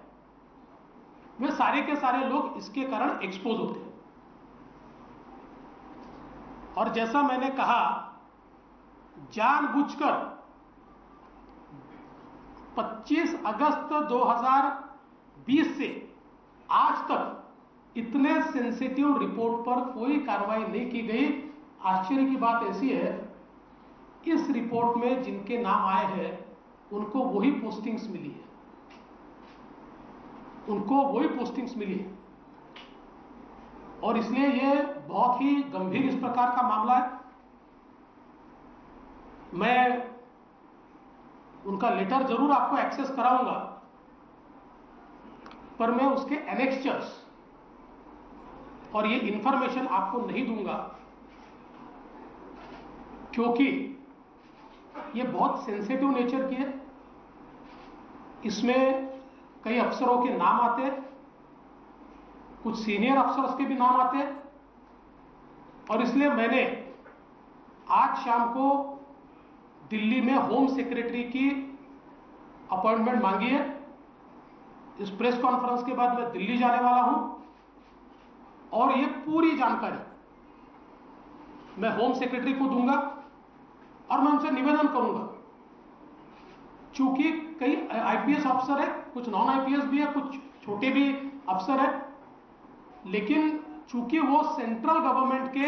वे सारे के सारे लोग इसके कारण एक्सपोज होते हैं। और जैसा मैंने कहा, जानबूझकर 25 अगस्त 2020 से आज तक इतने सेंसिटिव रिपोर्ट पर कोई कार्रवाई नहीं की गई। आश्चर्य की बात ऐसी है, इस रिपोर्ट में जिनके नाम आए हैं उनको वही पोस्टिंग्स मिली है, उनको वही पोस्टिंग्स मिली है। और इसलिए यह बहुत ही गंभीर इस प्रकार का मामला है। मैं उनका लेटर जरूर आपको एक्सेस कराऊंगा, पर मैं उसके एनेक्स्चर्स और ये इंफॉर्मेशन आपको नहीं दूंगा, क्योंकि ये बहुत सेंसिटिव नेचर की है। इसमें कई अफसरों के नाम आते हैं, कुछ सीनियर अफसर्स के भी नाम आते हैं, और इसलिए मैंने आज शाम को दिल्ली में होम सेक्रेटरी की अपॉइंटमेंट मांगी है। इस प्रेस कॉन्फ्रेंस के बाद मैं दिल्ली जाने वाला हूं, और ये पूरी जानकारी मैं होम सेक्रेटरी को दूंगा और मैं उनसे निवेदन करूंगा, चूंकि कई आईपीएस अफसर है, कुछ नॉन आईपीएस भी है, कुछ छोटे भी अफसर है, लेकिन चूंकि वो सेंट्रल गवर्नमेंट के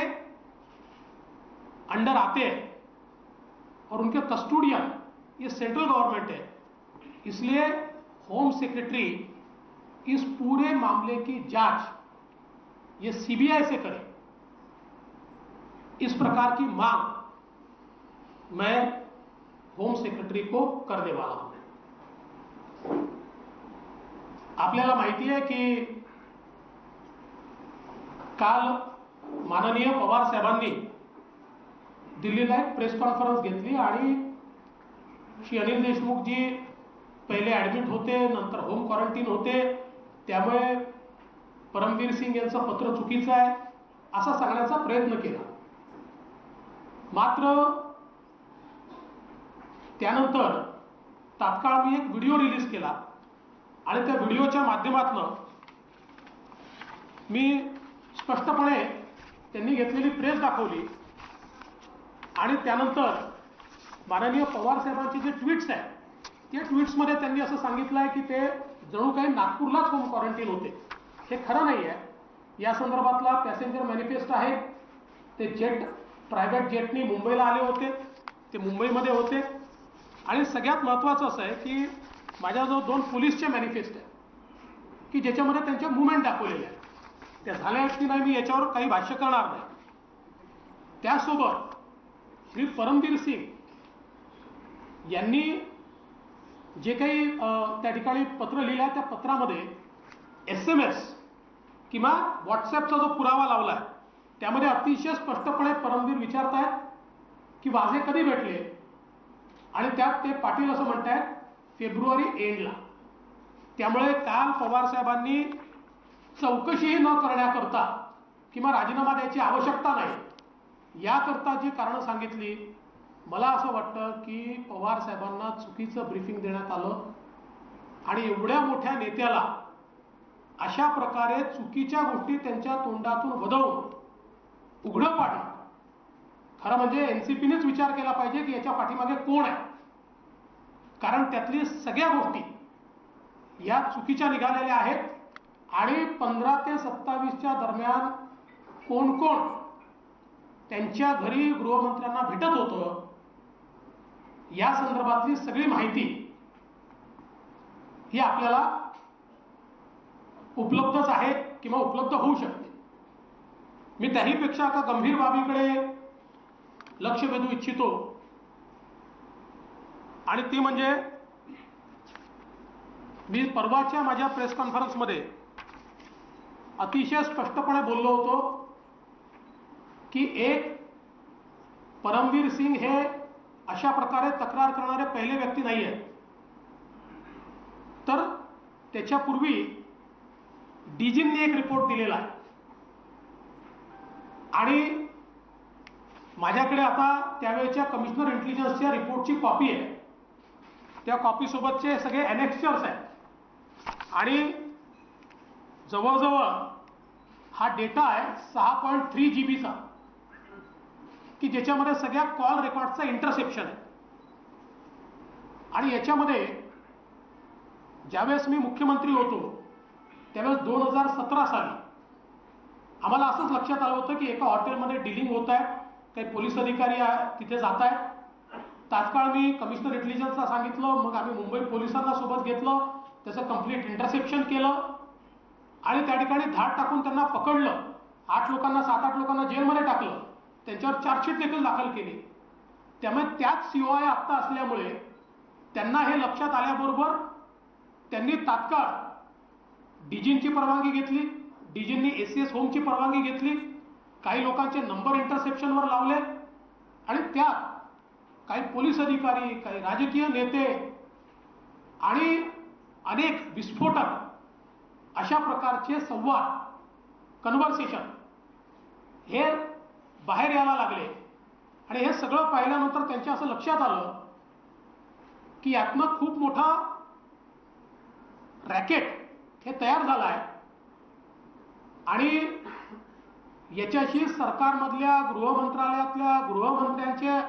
अंडर आते हैं और उनके कस्टोडियन ये सेंट्रल गवर्नमेंट है, इसलिए होम सेक्रेटरी इस पूरे मामले की जांच ये सीबीआई से करे, इस प्रकार की मांग मैं होम सेक्रेटरी को करने वाला हूं. आपल्याला माहिती आहे की काल माननीय पवार साहेबांनी दिल्लीला एक प्रेस कॉन्फरन्स घेतली आणि श्री अनिल देशमुख जी पहिले ॲडमिट होते, नंतर होम क्वारंटीन होते, त्यामुळे परमवीर सिंग यांचं पत्र चुकीचं आहे असा सांगण्याचा प्रयत्न केला. मात्र त्यानंतर तात्काळ मी एक व्हिडिओ रिलीज केला आणि त्या व्हिडिओच्या माध्यमातून मी स्पष्टपणे त्यांनी घेतलेली प्रेस दाखवली आणि त्यानंतर माननीय पवार साहेबांचे जे ट्विट्स आहेत त्या ट्विट्समध्ये त्यांनी असं सांगितलं आहे की ते जणू काही नागपूरलाच होम क्वारंटीन होते. हे खरं नाही आहे. या संदर्भातला पॅसेंजर मॅनिफेस्ट आहे, ते प्रायव्हेट जेटनी मुंबईला आले होते, ते मुंबईमध्ये होते. आणि सगळ्यात महत्त्वाचं असं आहे की माझ्याजवळ 2 पोलीसचे मॅनिफेस्ट आहेत की ज्याच्यामध्ये त्यांच्या मुवमेंट दाखवलेल्या आहेत. त्या झाल्या आहेत की नाही मी याच्यावर काही भाष्य करणार नाही. त्यासोबत श्री परमवीर सिंग यांनी जे काही त्या ठिकाणी पत्र लिहिलं आहे त्या पत्रामध्ये SMS किंवा व्हॉट्सॲपचा जो पुरावा लावला आहे त्यामध्ये अतिशय स्पष्टपणे परमवीर विचारतायत की वाझे कधी भेटले आणि त्यात ते पाटील असं म्हणतायत फेब्रुवारी एंडला. त्यामुळे काल पवार साहेबांनी चौकशीही न करण्याकरता किंवा राजीनामा द्यायची आवश्यकता नाही याकरता जी कारणं सांगितली, मला असं वाटतं की पवार साहेबांना चुकीचं ब्रीफिंग देण्यात आलं आणि एवढ्या मोठ्या नेत्याला अशा प्रकारे चुकीच्या गोष्टी त्यांच्या तोंडातून वदवून उघडं पाडलं. खरं म्हणजे एनसीपीनेच विचार केला पाहिजे की याच्या पाठीमागे कोण आहे, कारण त्यातली सगळ्या गोष्टी या चुकीच्या निघालेल्या आहेत आणि 15 ते 27च्या दरम्यान कोण कोण त्यांच्या घरी गृहमंत्र्यांना भेटत होतं या संदर्भातली सगळी माहिती ही आपल्याला उपलब्धच आहे किंवा उपलब्ध होऊ शकते. मी त्याहीपेक्षा एका गंभीर बाबीकडे लक्ष वेधू इच्छितो आणि ती म्हणजे मी परवाच्या माझ्या प्रेस कॉन्फरन्समध्ये अतिशय स्पष्टपणे बोललो होतो की एक परमवीर सिंग हे अशा प्रकारे तक्रार करणारे पहिले व्यक्ती नाही आहेत, तर त्याच्यापूर्वी डीजींनी एक रिपोर्ट दिलेला आहे आणि माझ्याकडे आता त्यावेळेच्या कमिशनर इंटेलिजन्सच्या रिपोर्टची कॉपी आहे. त्या कॉपीसोबतचे सगळे एनेक्स्चर्स आहेत आणि जवळजवळ हा डेटा आहे 6.3 GB की ज्याच्यामध्ये सगळ्या कॉल रेकॉर्डचा इंटरसेप्शन आहे. आणि याच्यामध्ये ज्यावेळेस मी मुख्यमंत्री होतो त्यावेळेस 2017 साली आम्हाला असंच लक्षात आलं होतं की एका हॉटेलमध्ये डीलिंग होत आहे, काही पोलीस अधिकारी तिथे जात आहेत. तात्काळ मी कमिशनर इंटेलिजन्सला सांगितलं, मग आम्ही मुंबई पोलिसांना सोबत घेतलं, त्याचं कंप्लीट इंटरसेप्शन केलं आणि त्या ठिकाणी धाड टाकून त्यांना पकडलं. 7-8 लोकांना जेलमध्ये टाकलं, त्यांच्यावर चार्जशीट देखील दाखल केली. त्यामुळे त्याच COI आत्ता असल्यामुळे त्यांना हे लक्षात आल्याबरोबर त्यांनी तात्काळ डीजींची परवानगी घेतली, डीजींनी ACS होमची परवानगी घेतली, काही लोकांचे नंबर इंटरसेप्शनवर लावले आणि त्यात काही पोलीस अधिकारी, काही राजकीय नेते आणि अनेक विस्फोटक अशा प्रकारचे संवाद, कन्व्हर्सेशन हे बाहेर यायला लागले. आणि हे सगळं पाहिल्यानंतर त्यांच्या असं लक्षात आलं की यातनं खूप मोठा रॅकेट हे तयार झाला आहे आणि याच्याशी सरकारमधल्या गृह मंत्रालयातल्या गृहमंत्र्यांचे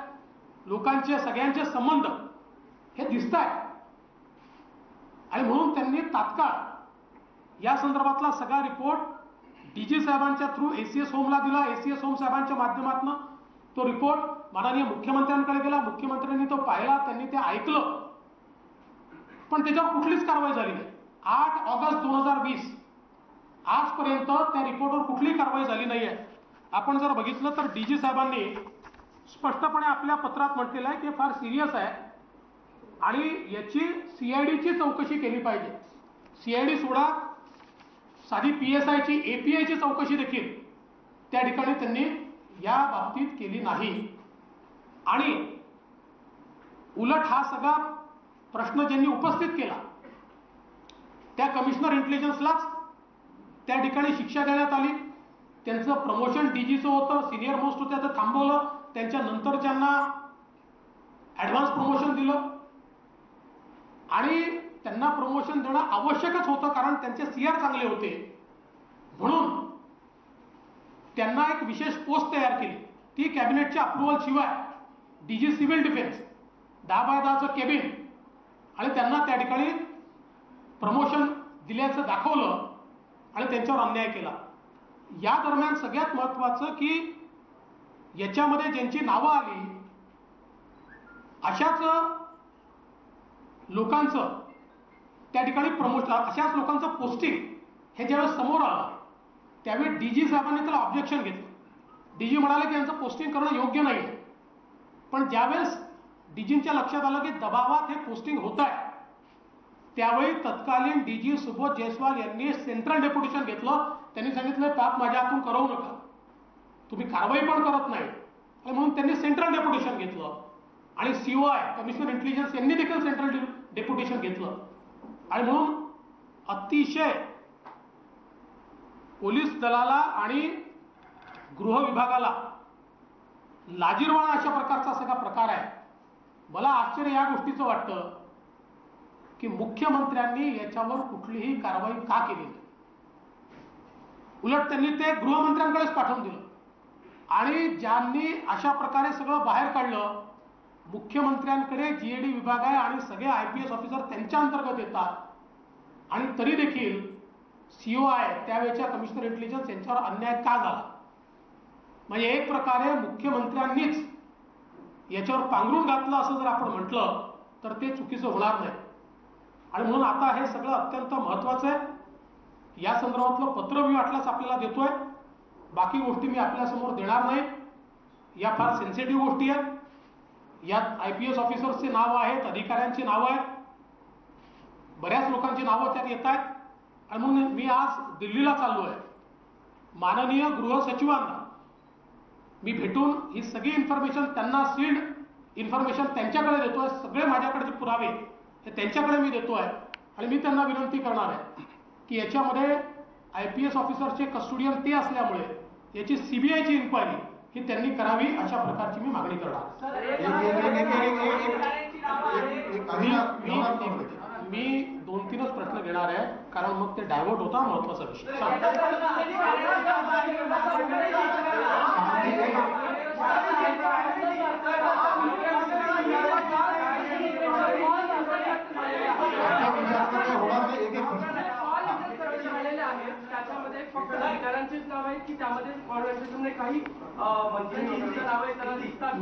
लोकांचे सगळ्यांचे संबंध हे दिसत आहेत आणि म्हणून त्यांनी तात्काळ या संदर्भातला सगळा रिपोर्ट डीजी साहेबांच्या थ्रू एसीएस होमला दिला. एसीएस होम साहेबांच्या माध्यमातून तो रिपोर्ट माननीय मुख्यमंत्र्यांकडे गेला. मुख्यमंत्र्यांनी तो पाहिला, त्यांनी ते ऐकलं, पण त्याच्यावर कुठलीच कारवाई झाली नाही. 8 ऑगस्ट 2020 आजपर्यंत त्या रिपोर्टवर कुठलीही कारवाई झाली नाहीये. आपण जर बघितलं तर डीजी साहेबांनी स्पष्टपणे आपल्या पत्रात म्हटलेलं आहे की फार सिरियस आहे आणि याची सीआयडीची चौकशी केली पाहिजे. सीआयडी सोडा, साधी PSIची APIची चौकशी देखील त्या ठिकाणी त्यांनी या बाबतीत केली नाही. आणि उलट हा सगळा प्रश्न ज्यांनी उपस्थित केला त्या कमिशनर इंटेलिजन्सलाच त्या ठिकाणी शिक्षा देण्यात आली. त्यांचं प्रमोशन डीजीचं होतं, सिनियर मोस्ट होत्या, तर थांबवलं. त्यांच्या नंतरच्यांना ॲडव्हान्स प्रमोशन दिलं आणि त्यांना प्रमोशन देणं आवश्यकच होतं कारण त्यांचे CR चांगले होते. म्हणून त्यांना एक विशेष पोस्ट तयार केली. ती कॅबिनेटच्या अप्रुव्हल शिवाय डीजी सिव्हिल डिफेन्स 10x10चं केबिन आणि त्यांना त्या ठिकाणी प्रमोशन दिल्याचं दाखवलं आणि त्यांच्यावर अन्याय केला. या दरम्यान सगळ्यात महत्त्वाचं की याच्यामध्ये ज्यांची नावं आली अशाच लोकांचं त्या ठिकाणी प्रमोशन, अशाच लोकांचं पोस्टिंग हे ज्यावेळेस समोर आलं त्यावेळी डीजी साहेबांनी त्याला ऑब्जेक्शन घेतलं. डीजी म्हणाले की यांचं पोस्टिंग करणं योग्य नाही. पण ज्यावेळेस डीजींच्या लक्षात आलं की दबावात हे पोस्टिंग होत आहे त्यावेळी तत्कालीन डीजी सुबोध जयस्वाल यांनी सेंट्रल डेप्युटेशन घेतलं. त्यांनी सांगितलं पाप माझ्या हातून करवू नका, तुम्ही कारवाई पण करत नाही, आणि म्हणून त्यांनी सेंट्रल डेप्युटेशन घेतलं. आणि COI कमिशनर इंटेलिजन्स यांनी देखील सेंट्रल डेप्युटेशन घेतलं. आणि म्हणून अतिशय पोलीस दलाला आणि गृह विभागाला लाजिरवाणा अशा प्रकारचा सगळा प्रकार आहे. मला आश्चर्य या गोष्टीचं वाटतं की मुख्यमंत्र्यांनी याच्यावर कुठलीही कारवाई का केली नाही. उलट त्यांनी ते गृहमंत्र्यांकडेच पाठवून दिलं. आणि ज्यांनी अशा प्रकारे सगळं बाहेर काढलं, मुख्यमंत्र्यांकडे GAD विभाग आहे आणि सगळे IPS ऑफिसर त्यांच्या अंतर्गत येतात आणि तरी देखील COI त्यावेळेच्या कमिशनर इंटेलिजन्स यांच्यावर अन्याय का झाला. म्हणजे एक प्रकारे मुख्यमंत्र्यांनीच याच्यावर पांघरून घातलं असं जर आपण म्हटलं तर ते चुकीचं होणार नाही. आणि म्हणून आता हे सगळं अत्यंत महत्त्वाचं आहे. या संदर्भातलं पत्र मी वाटल्यास आपल्याला देतोय. बाकी गोष्टी मी आपल्यासमोर देणार नाही. या फार सेन्सिटिव्ह गोष्टी आहेत. यात IPS ऑफिसर्सचे नाव आहेत, अधिकाऱ्यांची नावं आहेत, बऱ्याच लोकांची नावं त्यात येत आहेत. आणि म्हणून मी आज दिल्लीला चाललो आहे. माननीय गृह सचिवांना मी भेटून ही सगळी इन्फॉर्मेशन, त्यांना सील्ड इन्फॉर्मेशन त्यांच्याकडे देतोय. सगळे माझ्याकडचे पुरावे हे त्यांच्याकडे मी देतोय. आणि मी त्यांना विनंती करणार आहे की याच्यामध्ये IPS ऑफिसरचे कस्टोडियन ते असल्यामुळे याची CBIची इन्क्वायरी ही त्यांनी करावी अशा प्रकारची मी मागणी करणार. मी 2-3च प्रश्न घेणार आहे कारण मग ते डायव्हर्ट होता महत्वाचा विषय. त्याच्यामध्ये फक्त अधिकाऱ्यांचीच नाव आहे की त्यामध्ये ऑर्गनायझेशनने काही मंत्र्यांची नाव आहे त्याला दिसतात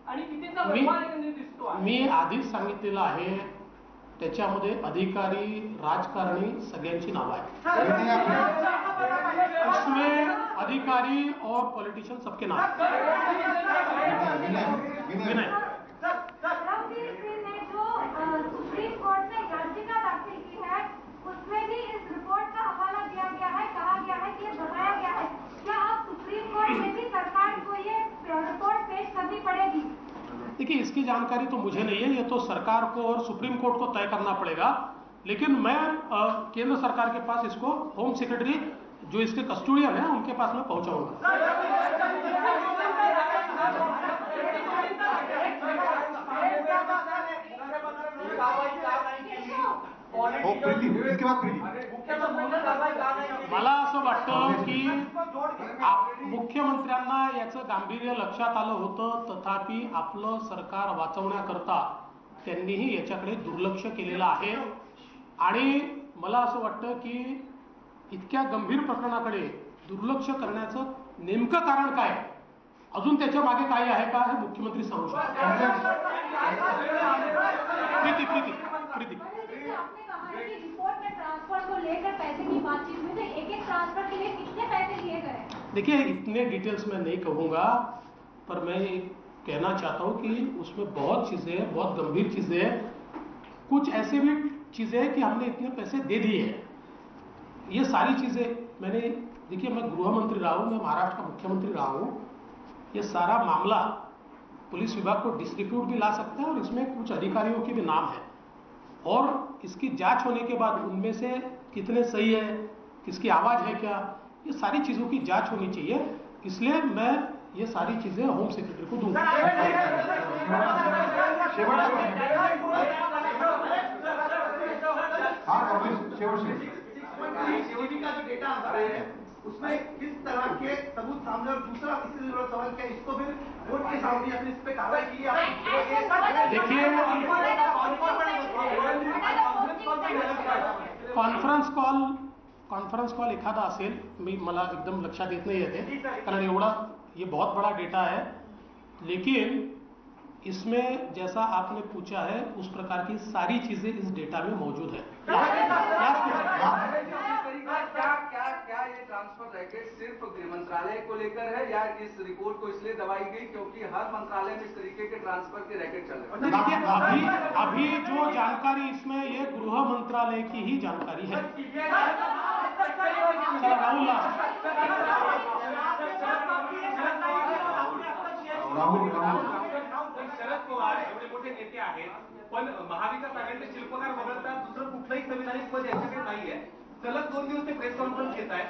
आणि कितीचा व्यवहार एकंदरीत दिसतो. मी आधीच सांगितलेलं आहे त्याच्यामध्ये अधिकारी, राजकारणी सगळ्यांची नावं आहेत. इसमें अधिकारी और पॉलिटिशियन सबके नाम. विनय सुप्रीम कोर्ट ने याचिका दाखिल की है उसमें भी इस रिपोर्ट का हवाला दिया गया है, कहा गया है कि ये बताया गया है. क्या अब सुप्रीम कोर्ट में भी सरकार को ये रिपोर्ट पेश करनी पड़ेगी? देखिए इसकी जानकारी तो मुझे नहीं है, ये तो सरकार को और सुप्रीम कोर्ट को तय करना पड़ेगा. लेकिन मैं केंद्र सरकार के पास इसको होम सेक्रेटरी जो इसके कस्टोडियन है उनके पास में पहुंचाऊंगा. मला असं असं वाटतं की मुख्यमंत्र्यांना याचं गांभीर्य लक्षात आलं होतं, तथापि आपलं सरकार वाचवण्याकरता त्यांनीही याच्याकडे दुर्लक्ष केलेलं आहे. आणि मला असं वाटतं की इतक्या गंभीर प्रकरणाकडे दुर्लक्ष करण्याचं नेमकं कारण काय, अजून त्याच्या मागे काय आहे का, हे मुख्यमंत्री सांगू शकतात. प्रीति प्रीति प्रीति आपने कहा है कि रिपोर्ट में ट्रांसफर को लेकर पैसे की बातचीत में से एक ट्रांसफर के लिए कितने पैसे लिए गए? देखिए, इतने डिटेल्स में नहीं कहूँगा, पर मैं कहना चाहता हूँ कि उसमें बहुत चीज़ें हैं, बहुत गंभीर चीज़ें हैं. कुछ ऐसे भी चीज़ें हैं कि हमने इतने पैसे दे दिए हैं. ये सारी चीज़ें मैंने, देखिए मैं गृह मंत्री रहा हूँ, मैं महाराष्ट्र का मुख्यमंत्री रहा हूँ. ये सारा मामला पुलिस विभाग को डिस्ट्रीब्यूट भी ला सकता है और इसमें कुछ अधिकारियों के भी नाम है, और इसकी जांच होने के बाद उनमें से कितने सही है, किसकी आवाज़ है क्या, ये सारी चीज़ों की जांच होनी चाहिए. इसलिए मैं ये सारी चीज़ें होम सेक्रेटरी को दूंगा. सीओडी का जो डेटा आता है उसमें किस तरह के सबूत सामने, और दूसरा इससे जुड़ा सवाल क्या, इसको फिर कोर्ट के सामने अपने इस पे कार्रवाई की है? देखिए, कॉन्फरन्स कॉल एखादा असेल, मला एकदम लक्षात येत नाही येते, कारण एवढा ये बहुत बड़ा डेटा है. लेकिन इसमें जैसा आपने पूछा है उस प्रकार की सारी चीजें इस डेटा में मौजूद है. क्या ये ट्रांसफर रैकेट सिर्फ गृह मंत्रालय को लेकर है, या इस रिपोर्ट को इसलिए दबाई गई क्योंकि हर मंत्रालय में इस तरीके के ट्रांसफर के रैकेट चल रहे हैं? देखिए, अभी जो जानकारी इसमें, ये गृह मंत्रालय की ही जानकारी है. राहुल शरद पवार एवढे मोठे नेते आहेत, पण महाविकास आघाडीचे शिल्पकार वगळता दुसरं कुठलंही संविधानिक पद यांच्याकडे नाहीये. सलग 2 दिवस ते प्रेस कॉन्फरन्स घेत आहेत.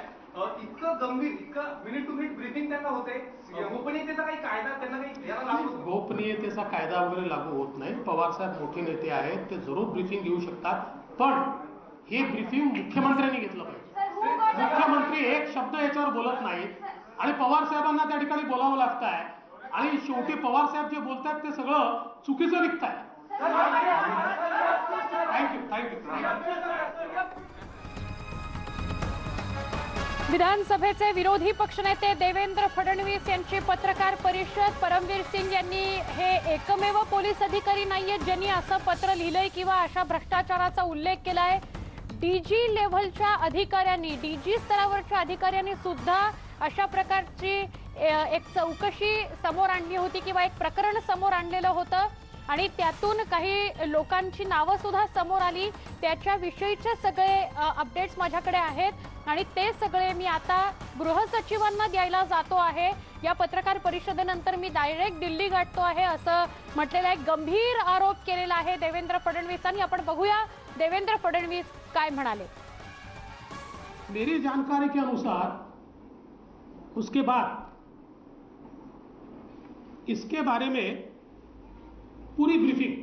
इतकं गंभीर, इतकं मिनिट टू मिनिट ब्रीफिंग त्यांना होते. गोपनीयतेचा काही कायदा त्यांना काही याला लागू होतो? गोपनीयतेचा कायदा वगैरे लागू होत नाही. पवार साहेब मोठे नेते आहेत, ते जरूर ब्रीफिंग घेऊ शकतात, पण हे ब्रीफिंग मुख्यमंत्र्यांनी घेतलं पाहिजे. मुख्यमंत्री एक शब्द याच्यावर बोलत नाहीत आणि पवार साहेबांना त्या ठिकाणी बोलावं लागत आहे, आणि शेवटी पवार साहेब जे बोलतात ते सगळं चुकीचं निघत आहे. थँक्यू. विधानसभेचे विरोधी पक्षनेते देवेंद्र फडणवीस यांची पत्रकार परिषद. परमवीर सिंग यांनी हे एकमेव पोलीस अधिकारी नाहीयेत ज्यांनी असं पत्र लिहिलंय किंवा अशा भ्रष्टाचाराचा उल्लेख केलाय. डीजी लेव्हलच्या अधिकाऱ्यांनी, डीजी स्तरावरच्या अधिकाऱ्यांनी सुद्धा अशा प्रकारची एक चौकशी समोर आणली होती किंवा एक प्रकरण समोर आणलेलं होतं, आणि त्यातून काही लोकांची नावं सुद्धा समोर आली. त्याच्याविषयीचे सगळे अपडेट्स माझ्याकडे आहेत आणि ते सगळे मी आता गृहसचिवांना द्यायला जातो आहे. या पत्रकार परिषदेनंतर मी डायरेक्ट दिल्ली गाठतो आहे असं म्हटलेला एक गंभीर आरोप केलेला आहे देवेंद्र फडणवीसांनी. आपण बघूया देवेंद्र फडणवीस काय म्हणाले. मेरी जानकारी के अनुसार उसके बाद इसके बारे में पूरी ब्रीफिंग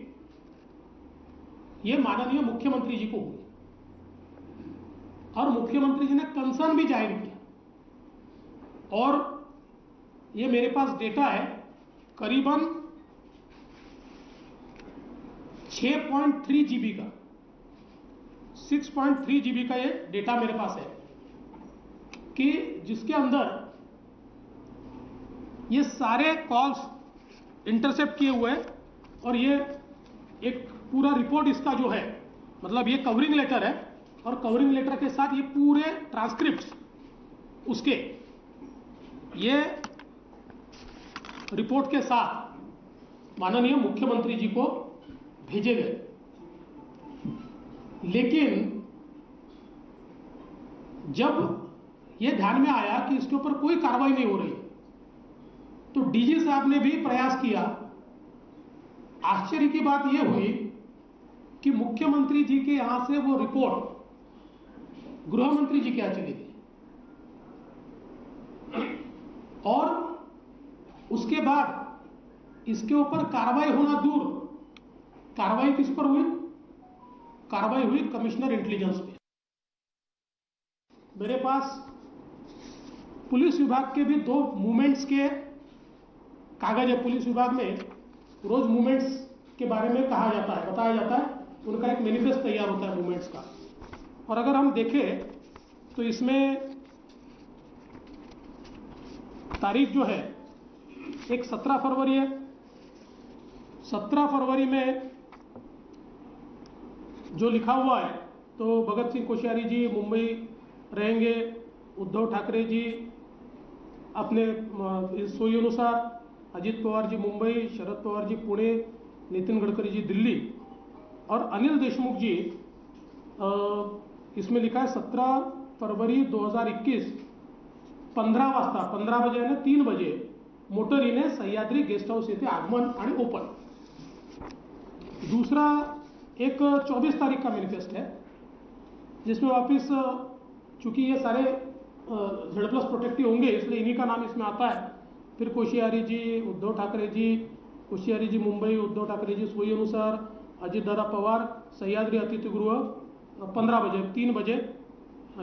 ये माननीय मुख्यमंत्री जी को हुई और मुख्यमंत्री जी ने कंसर्न भी जाहिर किया, और ये मेरे पास डेटा है, करीबन 6.3 GB का, 6.3 GB का ये डेटा मेरे पास है कि जिसके अंदर ये सारे कॉल्स इंटरसेप्ट किए हुए हैं, और ये एक पूरा रिपोर्ट इसका जो है, मतलब ये कवरिंग लेटर है, और कवरिंग लेटर के साथ ये पूरे ट्रांसक्रिप्ट्स उसके ये रिपोर्ट के साथ माननीय मुख्यमंत्री जी को भेजे गए. लेकिन जब ये ध्यान में आया कि इसके ऊपर कोई कार्रवाई नहीं हो रही, तो डीजी साहब ने भी प्रयास किया. आश्चर्य की बात यह हुई कि मुख्यमंत्री जी के यहां से वो रिपोर्ट गृह मंत्री जी के यहां चली गई, और उसके बाद इसके ऊपर कार्रवाई होना दूर, कार्रवाई किस पर हुई? कार्रवाई हुई कमिश्नर इंटेलिजेंस पे. मेरे पास पुलिस विभाग के भी 2 मूवमेंट्स के कागज है। पुलिस विभाग में रोज मूवमेंट्स के बारे में कहा जाता है, बताया जाता है, उनका एक मैनिफेस्ट तैयार होता है मूवमेंट्स का। और अगर हम देखें तो इसमें तारीख जो है एक 17 फरवरी है। 17 फरवरी में जो लिखा हुआ है तो भगत सिंह कोश्यारी जी मुंबई रहेंगे, उद्धव ठाकरे जी अपने सोई अनुसार, अजित पवार जी मुंबई, शरद पवार जी पुणे, नितिन गडकरी जी दिल्ली और अनिल देशमुख जी इसमें लिखा है 17 फरवरी 2021 15 वाजता, 15 बजे आणि 3 बजे मोटरीने सह्याद्री गेस्ट हाऊस येथे आगमन आणि ओपन। दूसरा एक 24 तारीख का मैनिफेस्ट है जिसमें वापस चूंकि ये सारे Z+ प्रोटेक्टिव होंगे इसलिए इन्हीं का नाम इसमें आता है। फिर कोश्यारी जी, उद्धव ठाकरे जी, कोश्यारी जी मुंबई, उद्धव ठाकरे जी सोई अनुसार, अजितदादा पवार सह्याद्री अतिथीगृह 15 बजे, 3 बजे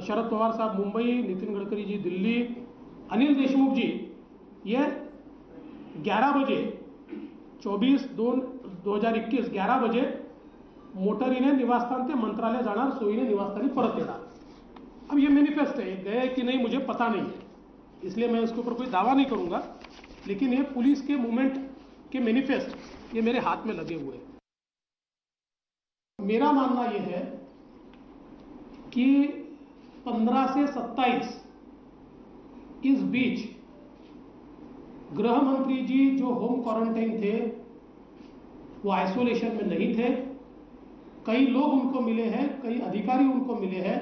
शरद पवार साहब मुंबई, नितिन गडकरी जी दिल्ली, अनिल देशमुख जी ये 11 बजे 24/2/2021 11 बजे मोटरीने निवासस्थान ते मंत्रालय जाणार, सोयीने निवासस्थानी परत येणार। अब ये मैनिफेस्ट है, गए कि नहीं मुझे पता नहीं है, इसलिए मैं इसके ऊपर कोई दावा नहीं करूंगा, लेकिन ये पुलिस के मूवमेंट के मैनिफेस्ट ये मेरे हाथ में लगे हुए हैं। मेरा मानना यह है कि 15 से 27 इस बीच गृह मंत्री जी जो होम क्वारंटाइन थे वो आइसोलेशन में नहीं थे। कई लोग उनको मिले हैं, कई अधिकारी उनको मिले हैं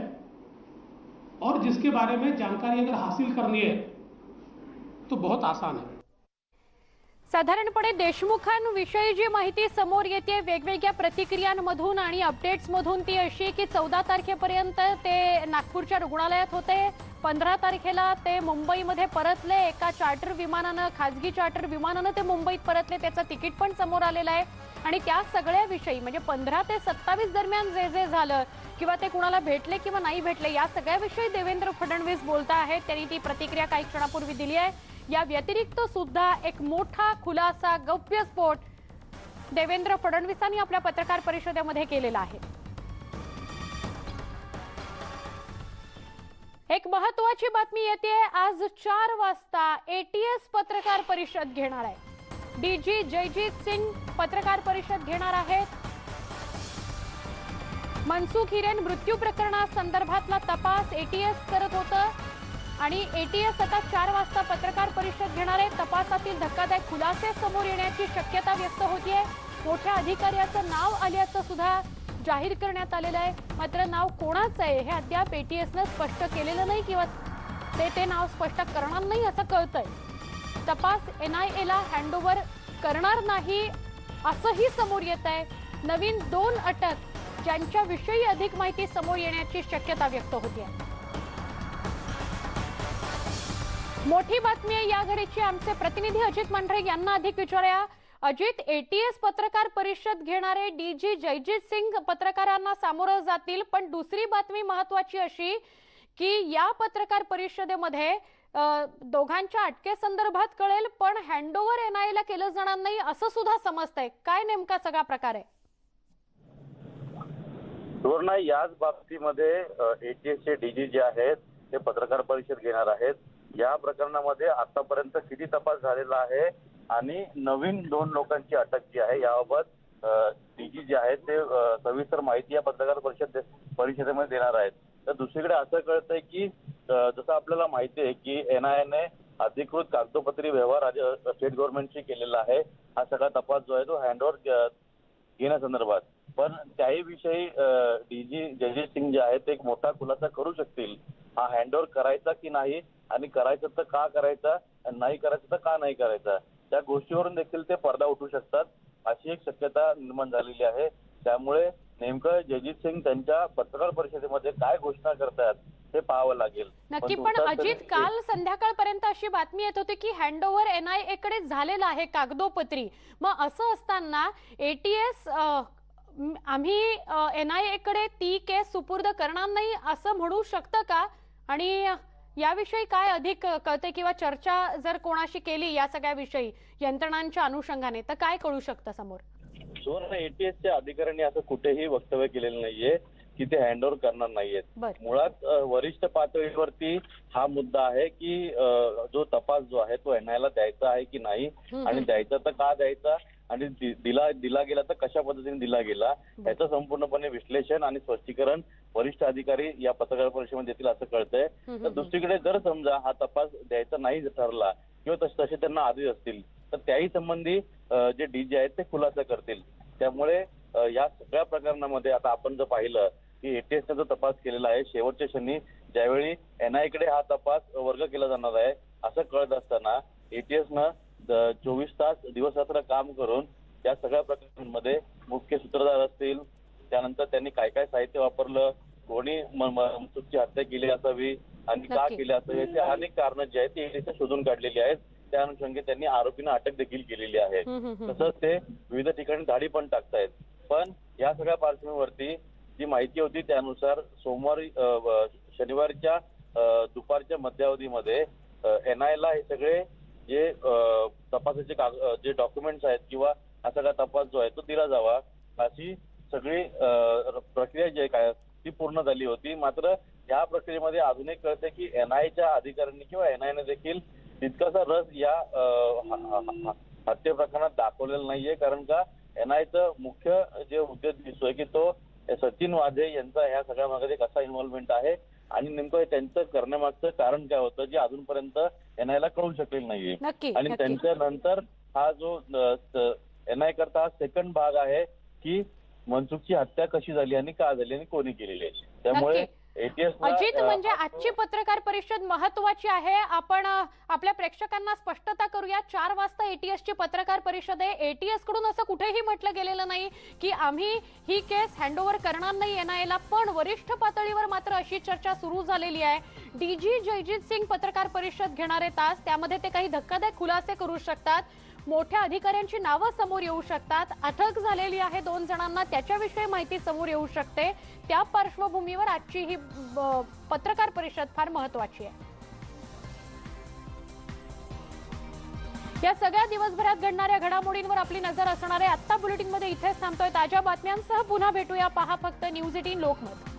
और जिसके बारे में जानकारी अगर हासिल करनी है तो बहुत आसान है। साधारणपणे देशमुखांविषयी जी माहिती समोर येते वेगवेगळ्या प्रतिक्रियांमधून आणि अपडेट्समधून ती अशी की 14 तारखेपर्यंत ते नागपूरच्या रुग्णालयात होते, 15 तारखेला ते मुंबईमध्ये परतले, एका चार्टर विमानानं, खाजगी चार्टर विमानानं ते मुंबईत परतले, त्याचं तिकीट पण समोर आलेलं आहे। आणि त्या सगळ्या विषयी म्हणजे 15 ते 27 दरम्यान जे जे झालं किंवा ते कुणाला भेटले किंवा नाही भेटले या सगळ्याविषयी देवेंद्र फडणवीस बोलत आहेत। त्यांनी ती प्रतिक्रिया काही क्षणापूर्वी दिली आहे। या व्यतिरिक्त सुद्धा एक मोठा खुलासा, गौप्यस्फोट देवेंद्र फडणवीसांनी आपल्या पत्रकार परिषदेमध्ये केलेला आहे। एक महत्त्वाची बातमी येते, आज 4 वाजता ATS पत्रकार परिषद घेणार आहे। DG जयजीत सिंग पत्रकार परिषद घेणार आहेत। मनसुख हिरेन मृत्यू प्रकरणासंदर्भातला तपास ATS करत होतं आणि ATS आता 4 वाजता पत्रकार परिषद घेणार आहे। तपासातील धक्कादायक खुलासे समोर येण्याची शक्यता व्यक्त होतीये। मोठ्या अधिकाऱ्याचं नाव आल्याचं सुद्धा जाहीर करण्यात आलेलं आहे, मात्र नाव कोणाचं आहे हे अद्याप ATSने स्पष्ट केलेलं नाही किंवा ते नाव स्पष्ट करणार नाही असं कळतंय। तपास NIAला हँडओव्हर करणार नाही असंही समोर येत आहे। नवीन 2 अटक ज्यांच्याविषयी अधिक माहिती समोर येण्याची शक्यता व्यक्त होतीये। मोठी बातमी आहे या घडीची, आमचे प्रतिनिधी अजित मांढरे यांना अधिक विचारूया। अजित, ATS पत्रकार परिषद घेणारे DG जयजीत सिंग पत्रकारांना सामोरं जातील, पण दुसरी बातमी महत्त्वाची अशी की या पत्रकार परिषदेमध्ये दोघांच्या अटकेसंदर्भात कळेल, पण हँडओव्हर NIAला केलं जाणार नाही असं सुद्धा समजतंय। काय नेमका सगळा प्रकार आहे? सुवर्णा, याच बाबतीमध्ये ATS चे DG जे आहेत ते पत्रकार परिषद घेणार आहेत। या प्रकरणामध्ये आतापर्यंत किती तपास झालेला आहे आणि नवीन 2 लोकांची अटक जी आहे याबाबत DG जे आहेत ते सविस्तर माहिती या पत्रकार परिषदेमध्ये देणार आहेत। तर दुसरीकडे असं कळतंय की जसं आपल्याला माहिती आहे की NIAने अधिकृत कागदोपत्री व्यवहार स्टेट गव्हर्नमेंटशी केलेला आहे। हा सगळा तपास जो आहे तो हँडओव्हर घेण्यासंदर्भात, पण त्याही विषयी DG जयजीत सिंग जे आहेत ते एक मोठा खुलासा करू शकतील। हा हँडओव्हर करायचा की नाही आणि करायचं तर का करायचा, नाही करायचं तर का नाही करायचा, त्या गोष्टीवरून देखील ते पडदा उठू शकतात अशी एक शक्यता निर्माण झालेली आहे। त्यामुळे नेमकं जयजीत सिंग त्यांच्या पत्रकार परिषदेमध्ये काय घोषणा करतात हे पाहावं लागेल। नक्की, पण अजित, काल संध्याकाळपर्यंत अशी बातमी येत होती की हँडओव्हर NIA कडे झालेला आहे कागदोपत्री। मग असं असताना ATS आम्ही NIA कडे ती केस सुपूर्द करणार नाही असं म्हणू शकतं का? आणि याविषयी काय अधिक कळते किंवा चर्चा जर कोणाशी केली या सगळ्या विषयी यंत्रणांच्या अनुषंगाने तर काय कळू शकतं समोर? एटीएसच्या अधिकाऱ्यांनी असं कुठेही वक्तव्य केलेलं नाहीये की ते हँडओव्हर करणार नाहीयेत. मुळात वरिष्ठ पातळीवरती हा मुद्दा आहे की जो तपास जो आहे तो एनआयला द्यायचा आहे की नाही, आणि द्यायचा तर का द्यायचा, आणि दिला गेला तर कशा पद्धतीने दिला गेला, याचं संपूर्णपणे विश्लेषण आणि स्पष्टीकरण वरिष्ठ अधिकारी या पत्रकार परिषदेमध्ये देतील असं कळतंय. तर दुसरीकडे जर समजा हा तपास द्यायचा नाही ठरला किंवा तसे त्यांना आदेश असतील तर त्याही संबंधी जे डीजी आहेत ते खुलासा करतील. त्यामुळे या सगळ्या प्रकरणामध्ये आता आपण जर पाहिलं की एटीएसने जो तपास केलेला आहे, शेवटच्या क्षणी ज्यावेळी एनआयकडे हा तपास वर्ग केला जाणार आहे असं कळत असताना एटीएसनं 24 तास दिवसरात्र काम करून या सगळ्या प्रकरणांमध्ये मुख्य सूत्रधार असतील, त्यानंतर त्यांनी काय काय साहित्य वापरलं, कोणी मनसुखची हत्या केली असावी आणि का केली असावी, याची अनेक कारणं जी आहेत ती एटीएसने शोधून काढलेली आहेत. त्या अनुषंगाने त्यांनी आरोपींना अटक देखील केलेली आहे. तसंच ते विविध ठिकाणी धाडी पण टाकतायत. पण या सगळ्या पार्श्वभूमीवरती जी माहिती होती त्यानुसार शनिवारच्या दुपारच्या मध्यावधीमध्ये एनआयला हे सगळे जे तपासाचे जे डॉक्युमेंट्स आहेत किंवा हा सगळा तपास जो आहे तो दिला जावा अशी सगळी प्रक्रिया जी आहे काय ती पूर्ण झाली होती. मात्र या प्रक्रियेमध्ये अजून एक कळते की एनआयच्या अधिकाऱ्यांनी किंवा एनआयने देखील तितकासा रस या हत्या प्रकरणात दाखवलेला नाहीये. कारण का एनआयचं मुख्य जे उद्देश दिसतोय की तो सचिन वाझे यांचा ह्या सगळ्यामध्ये कसा इन्व्हॉल्वमेंट आहे आणि नेमकं त्यांचं करण्यामागचं कारण काय होतं जे अजूनपर्यंत एनआयला कळू शकलेलं नाहीये. आणि त्यांच्यानंतर हा जो एनआय करता हा सेकंड भाग आहे की मनसुखची हत्या कशी झाली आणि का झाली आणि कोणी केलेली आहे. त्यामुळे अजित, म्हणजे आजची पत्रकार परिषद महत्वाची आहे. आपण आपल्या प्रेक्षकांना स्पष्टता करूया. 4 वाजता एटीएसची पत्रकार परिषद आहे. एटीएस कडून असं कुठेही म्हटलं गेलेलं नाही की आम्ही ही केस हँडओव्हर करणार नाही एनआयला, पण वरिष्ठ पातळीवर मात्र अशी चर्चा सुरू झालेली आहे. डीजी जयजीत सिंग पत्रकार परिषद घेणार आहेत आज. त्यामध्ये ते काही धक्कादायक खुलासे करू शकतात. मोठ्या अधिकाऱ्यांची नावं समोर येऊ शकतात. अटक झालेली आहे 2 जणांना, त्याच्याविषयी माहिती समोर येऊ शकते. त्या पार्श्वभूमीवर आजची ही पत्रकार परिषद फार महत्वाची आहे. या सगळ्या दिवसभरात घडणाऱ्या घडामोडींवर आपली नजर असणार आहे. आत्ता बुलेटिनमध्ये इथेच थांबतोय. ताज्या बातम्यांसह पुन्हा भेटूया. पहा फक्त न्यूज 18 लोकमत.